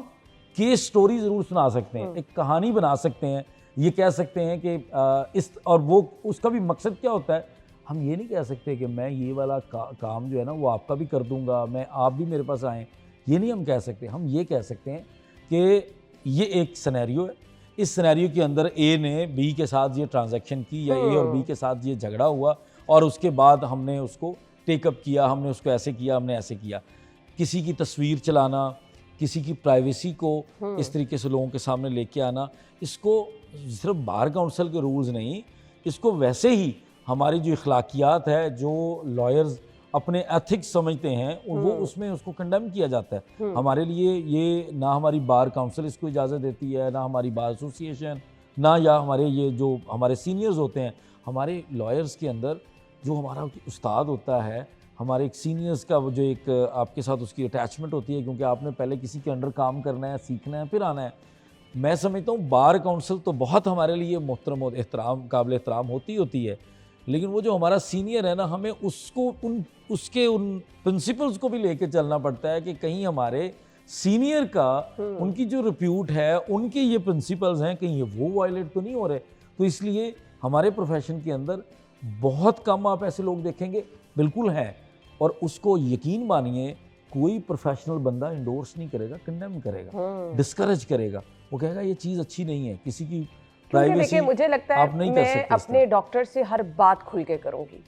केस स्टोरी ज़रूर सुना सकते हैं, एक कहानी बना सकते हैं, ये कह सकते हैं कि इस और वो उसका भी मकसद क्या होता है। हम ये नहीं कह सकते कि मैं ये वाला काम जो है ना वो आपका भी कर दूंगा, मैं आप भी मेरे पास आएँ, ये नहीं हम कह सकते। हम ये कह सकते हैं कि ये एक सिनेरियो है, इस सिनेरियो के अंदर ए ने बी के साथ ये ट्रांजैक्शन की या ए और बी के साथ ये झगड़ा हुआ और उसके बाद हमने उसको टेकअप किया, हमने उसको ऐसे किया, हमने ऐसे किया। किसी की तस्वीर चलाना, किसी की प्राइवेसी को इस तरीके से लोगों के सामने लेके आना, इसको सिर्फ बार काउंसिल के रूल्स नहीं, इसको वैसे ही हमारी जो इखलाकियात है, जो लॉयर्स अपने एथिक्स समझते हैं, वो उसमें उसको कंडेम किया जाता है। हमारे लिए ये ना हमारी बार काउंसिल इसको इजाज़त देती है, ना हमारी बार एसोसिएशन, ना या हमारे ये जो हमारे सीनियर्स होते हैं। हमारे लॉयर्स के अंदर जो हमारा उस्ताद होता है, हमारे एक सीनियर्स का वो जो एक आपके साथ उसकी अटैचमेंट होती है, क्योंकि आपने पहले किसी के अंडर काम करना है, सीखना है, फिर आना है। मैं समझता हूँ बार काउंसिल तो बहुत हमारे लिए मोहतरम और एहतराम काबिल एहतराम होती है, लेकिन वो जो हमारा सीनियर है ना, हमें उसको उसके उन प्रिंसिपल्स को भी लेके चलना पड़ता है कि कहीं हमारे सीनियर का उनकी जो रिप्यूट है, उनके ये प्रिंसिपल्स हैं, कहीं ये वो वायलेट तो नहीं हो रहे। तो इसलिए हमारे प्रोफेशन के अंदर बहुत कम आप ऐसे लोग देखेंगे, बिल्कुल हैं, और उसको यकीन मानिए कोई प्रोफेशनल बंदा इंडोर्स नहीं करेगा, कंडेम करेगा, डिस्करेज करेगा, वो कहेगा ये चीज़ अच्छी नहीं है। किसी की प्राइवेसी मुझे लगता है मैं अपने डॉक्टर से हर बात खुल के करूँगी।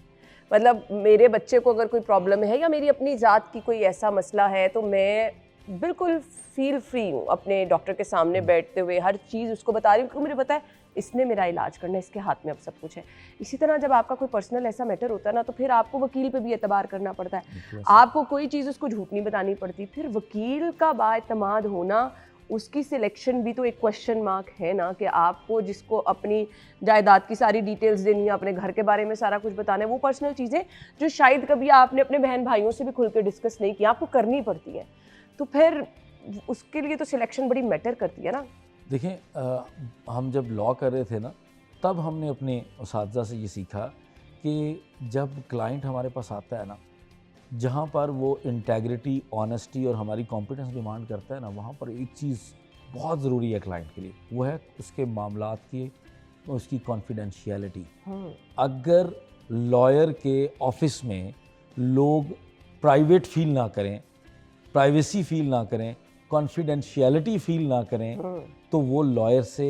मतलब मेरे बच्चे को अगर कोई प्रॉब्लम है या मेरी अपनी ज़ात की कोई ऐसा मसला है, तो मैं बिल्कुल फील फ्री हूँ अपने डॉक्टर के सामने बैठते हुए हर चीज़ उसको बता रही हूँ, क्योंकि मुझे पता है इसने मेरा इलाज करना है, इसके हाथ में अब सब कुछ है। इसी तरह जब आपका कोई पर्सनल ऐसा मैटर होता है ना, तो फिर आपको वकील पे भी एतबार करना पड़ता है। आपको कोई चीज़ उसको झूठ नहीं बतानी पड़ती। फिर वकील का बाएतमाद होना, उसकी सिलेक्शन भी तो एक क्वेश्चन मार्क है ना, कि आपको जिसको अपनी जायदाद की सारी डिटेल्स देनी है, अपने घर के बारे में सारा कुछ बताना है, वो पर्सनल चीज़ें जो शायद कभी आपने अपने बहन भाइयों से भी खुल के डिस्कस नहीं किया, आपको करनी पड़ती हैं। तो फिर उसके लिए तो सिलेक्शन बड़ी मैटर करती है ना। देखें, हम जब लॉ कर रहे थे ना, तब हमने अपने उस्ताद से ये सीखा कि जब क्लाइंट हमारे पास आता है ना, जहाँ पर वो इंटेग्रिटी, ऑनेस्टी और हमारी कॉम्पिटेंस डिमांड करता है ना, वहाँ पर एक चीज़ बहुत ज़रूरी है क्लाइंट के लिए, वो है उसके मामलात की उसकी कॉन्फिडेंशियलिटी। अगर लॉयर के ऑफिस में लोग प्राइवेट फील ना करें, प्राइवेसी फील ना करें, कॉन्फिडेंशियलिटी फील ना करें, तो वो लॉयर से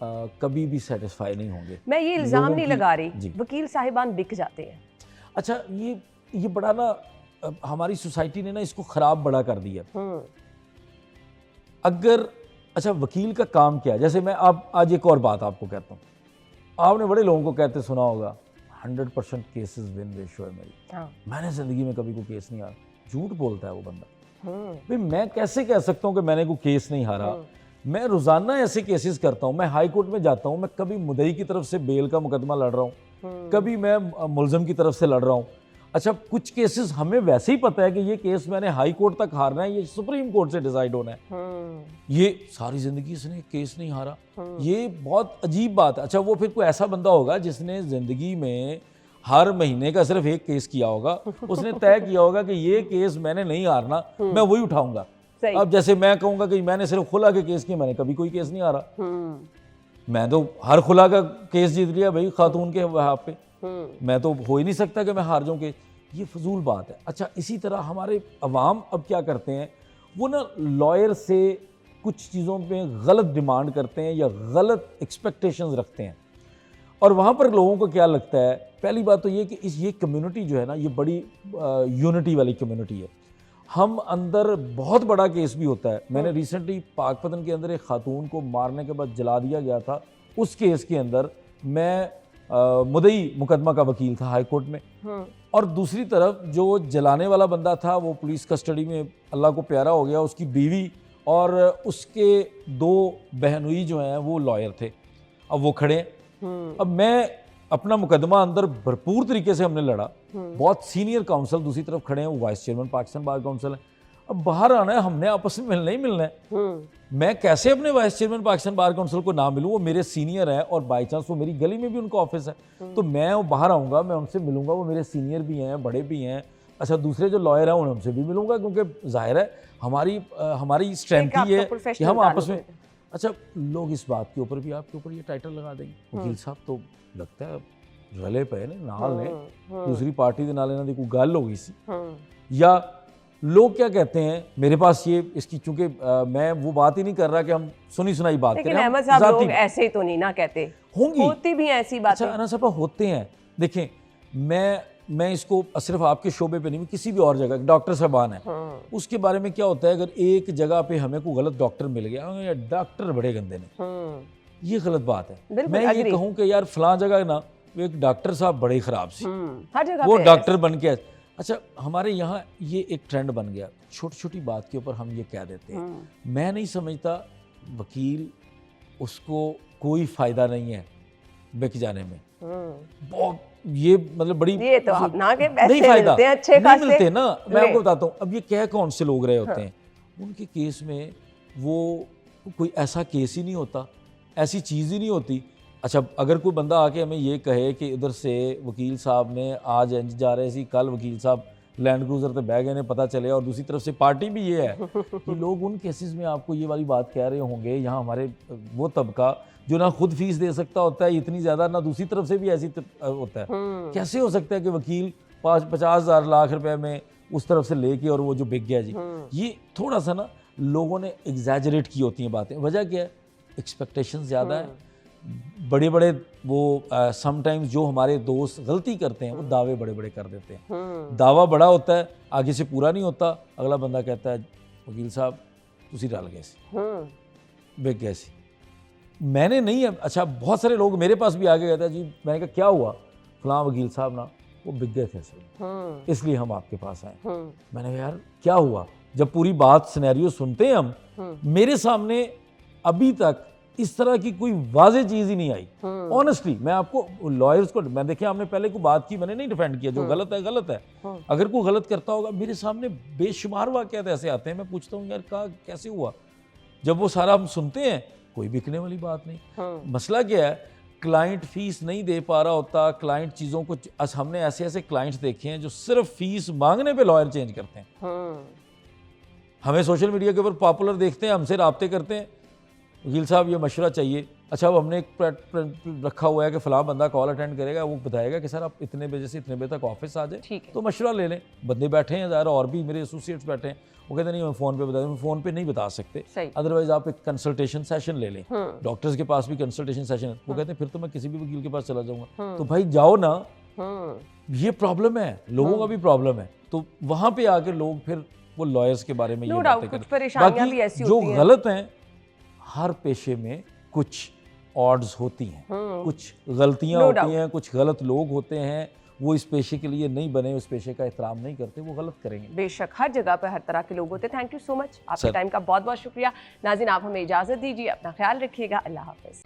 कभी भी सेटिस्फाई नहीं होंगे। मैं ये इल्ज़ाम नहीं लगा रही, वकील साहिबान बिक जाते हैं। अच्छा, ये बड़ा ना हमारी सोसाइटी ने ना इसको ख़राब बड़ा कर दिया। अगर अच्छा, वकील का काम क्या है? जैसे मैं अब आज एक और बात आपको कहता हूँ, आपने बड़े लोगों को कहते सुना होगा, 100% केसेस विन रेशियो है मेरी। मैंने ज़िंदगी में कभी कोई केस नहीं हारा। झूठ बोलता है वो बंदा। भाई मैं कैसे कह सकता हूँ कि मैंने कोई केस नहीं हारा? मैं रोज़ाना ऐसे केसेस करता हूँ। मैं हाई कोर्ट में जाता हूँ, मैं कभी मुद्दई की तरफ से बेल का मुकदमा लड़ रहा हूँ, कभी मैं मुलज़म की तरफ से लड़ रहा हूँ। अच्छा, कुछ केसेस हमें वैसे ही पता है कि ये केस मैंने हाई कोर्ट तक हारना है, ये सुप्रीम कोर्ट से डिसाइड होना है। ये सारी जिंदगी इसने केस नहीं हारा। ये बहुत अजीब बात है। अच्छा, वो फिर कोई ऐसा बंदा होगा जिसने जिंदगी में हर महीने का सिर्फ एक केस किया होगा, उसने तय किया होगा कि ये केस मैंने नहीं हारना, मैं वही उठाऊंगा। अब जैसे मैं कहूंगा कि मैंने सिर्फ खुला के केस किए, मैंने कभी कोई केस नहीं हारा। मैं तो हर खुला का केस जीत लिया भाई खातून के वहां पे। मैं तो हो ही नहीं सकता कि मैं हार जाऊं कि ये फजूल बात है। अच्छा, इसी तरह हमारे अवाम अब क्या करते हैं, वो ना लॉयर से कुछ चीज़ों में गलत डिमांड करते हैं या गलत एक्सपेक्टेशंस रखते हैं, और वहाँ पर लोगों को क्या लगता है, पहली बात तो ये कि ये कम्युनिटी जो है ना, ये बड़ी यूनिटी वाली कम्युनिटी है। हम अंदर बहुत बड़ा केस भी होता है। मैंने रिसेंटली पाकपतन के अंदर एक खातून को मारने के बाद जला दिया गया था, उस केस के अंदर मैं मुद्दई मुकदमा का वकील था हाई कोर्ट में, और दूसरी तरफ जो जलाने वाला बंदा था वो पुलिस कस्टडी में अल्लाह को प्यारा हो गया, उसकी बीवी और उसके 2 बहनोई जो हैं वो लॉयर थे। अब वो खड़े हैं। अब मैं अपना मुकदमा अंदर भरपूर तरीके से हमने लड़ा, बहुत सीनियर काउंसिल दूसरी तरफ खड़े हैं, वो vice chairman Pakistan bar council है। अब बाहर आना है, हमने आपस में मिलना ही मिलना है। मैं कैसे अपने vice chairman Pakistan bar council को ना मिलूं? वो मेरे सीनियर है और बाई चांस वो मेरी गली में भी उनका ऑफिस है, तो मैं बाहर आऊँगा, मैं उनसे मिलूंगा, वो मेरे सीनियर भी हैं, बड़े भी हैं। अच्छा, दूसरे जो लॉयर हैं उनसे भी मिलूंगा, क्योंकि जाहिर है हमारी स्ट्रेंथ ही है कि हम आपस में। अच्छा, लोग इस बात के ऊपर भी आपके ऊपर ये टाइटल लगा देंगे, वकील साहब तो लगता है रले पे ने नाल ने दूसरी पार्टी के नाल इन्हां दी कोई गल हो गई सी। या लोग क्या कहते हैं मेरे पास ये इसकी, चूंकि मैं वो बात ही नहीं कर रहा कि हम सुनी सुनाई बात करें। लेकिन अहमद साहब लोग ऐसे तो नहीं ना कहते, होंगी, होती भी ऐसी बातें। अच्छा, अना साहब होते हैं। देखें, मैं इसको सिर्फ आपके शोबे पे नहीं, किसी भी और जगह, डॉक्टर साहबान है, उसके बारे में क्या होता है, अगर एक जगह पे हमें कोई गलत डॉक्टर मिल गया, डॉक्टर बड़े गंदे ने, ये गलत बात है। मैं ये कहूँ कि यार फलां जगह ना एक डॉक्टर साहब बड़े खराब से, हर जगह वो डॉक्टर बन के। अच्छा, हमारे यहाँ ये एक ट्रेंड बन गया, छोटी छोटी बात के ऊपर हम ये कह देते हैं। मैं नहीं समझता वकील, उसको कोई फायदा नहीं है बिक जाने में। बहुत ये मतलब बड़ी ये तो आप ना के पैसे नहीं फायदा मिलते हैं, अच्छे नहीं मिलते ना। मैं आपको बताता हूँ, अब ये कह कौन से लोग रहे होते हैं, उनके केस में वो कोई ऐसा केस ही नहीं होता, ऐसी चीज़ ही नहीं होती। अच्छा, अगर कोई बंदा आके हमें ये कहे कि इधर से वकील साहब ने आज इंज जा रहे सी, कल वकील साहब लैंड क्रूजर पे बह गए ने पता चले, और दूसरी तरफ से पार्टी भी ये है कि लोग उन केसेस में आपको ये वाली बात कह रहे होंगे, यहाँ हमारे वो तबका जो ना खुद फीस दे सकता होता है इतनी ज़्यादा, ना दूसरी तरफ से भी ऐसी होता है। कैसे हो सकता है कि वकील 50,000 लाख रुपए में उस तरफ से लेके और वो जो बिक गया जी। ये थोड़ा सा ना लोगों ने एग्जैजरेट की होती हैं बातें। वजह क्या है? एक्सपेक्टेशन ज़्यादा है। बड़े बड़े वो समटाइम्स जो हमारे दोस्त गलती करते हैं, वो दावे बड़े बड़े कर देते हैं। दावा बड़ा होता है, आगे से पूरा नहीं होता। अगला बंदा कहता है वकील साहब तुसी रल गए सी, बिक गए सी, मैंने नहीं है। अच्छा, बहुत सारे लोग मेरे पास भी आगे कहते हैं जी, मैंने कहा क्या हुआ, फलां वकील साहब ना वो बिक गए थे सर, इसलिए हम आपके पास आए। मैंने कहा यार क्या हुआ? जब पूरी बात सिनेरियो सुनते हैं हम, मेरे सामने अभी तक इस तरह की कोई वाज़ेह चीज़ ही नहीं आई। ऑनेस्टली मैं आपको लॉयर्स को, मैं देखिए हमने पहले कोई बात की, मैंने नहीं डिफेंड किया, जो गलत है गलत है। अगर कोई गलत करता होगा, मेरे सामने बेशुमार वाक़यात ऐसे आते हैं, मैं पूछता हूँ यार कैसे हुआ? जब वो सारा हम सुनते हैं, कोई बिकने वाली बात नहीं। मसला क्या है? क्लाइंट फीस नहीं दे पा रहा होता, क्लाइंट चीज़ों को, हमने ऐसे ऐसे क्लाइंट्स देखे हैं जो सिर्फ फीस मांगने पे लॉयर चेंज करते हैं। हमें सोशल मीडिया के ऊपर पॉपुलर देखते हैं, हमसे राब्ते करते हैं, वकील साहब ये मशवरा चाहिए। अच्छा, अब हमने एक रखा हुआ है कि फ़लाँ बंदा कॉल अटेंड करेगा, वो बताएगा कि सर आप इतने बजे से इतने बजे तक ऑफिस आ जाए, तो मशवरा ले लें। बंदे बैठे हैं ज़रा, और भी मेरे एसोसिएट्स बैठे हैं, वो कहते नहीं मैं फ़ोन पे बता दूँ, फ़ोन पे नहीं बता सकते, अदरवाइज आप एक कंसल्टेशन सेशन ले लें। डॉक्टर्स के पास भी कंसल्टेशन सेशन है, वो कहते हैं फिर तो मैं किसी भी वकील के पास चला जाऊँगा। तो भाई जाओ ना, ये प्रॉब्लम है, लोगों का भी प्रॉब्लम है। तो वहाँ पे आकर लोग फिर वो लॉयर्स के बारे में ये बातें करते हैं। बाकी जो गलत हैं, हर पेशे में कुछ ऑड्स होती हैं, कुछ गलतियां होती हैं, कुछ गलत लोग होते हैं, वो इस पेशे के लिए नहीं बने, उस पेशे का एहतराम नहीं करते, वो गलत करेंगे। बेशक, हर जगह पर हर तरह के लोग होते हैं। थैंक यू सो मच, आपके टाइम का बहुत बहुत शुक्रिया। नाज़रीन, आप हमें इजाज़त दीजिए, अपना ख्याल रखिएगा, अल्लाह हाफ़िज़।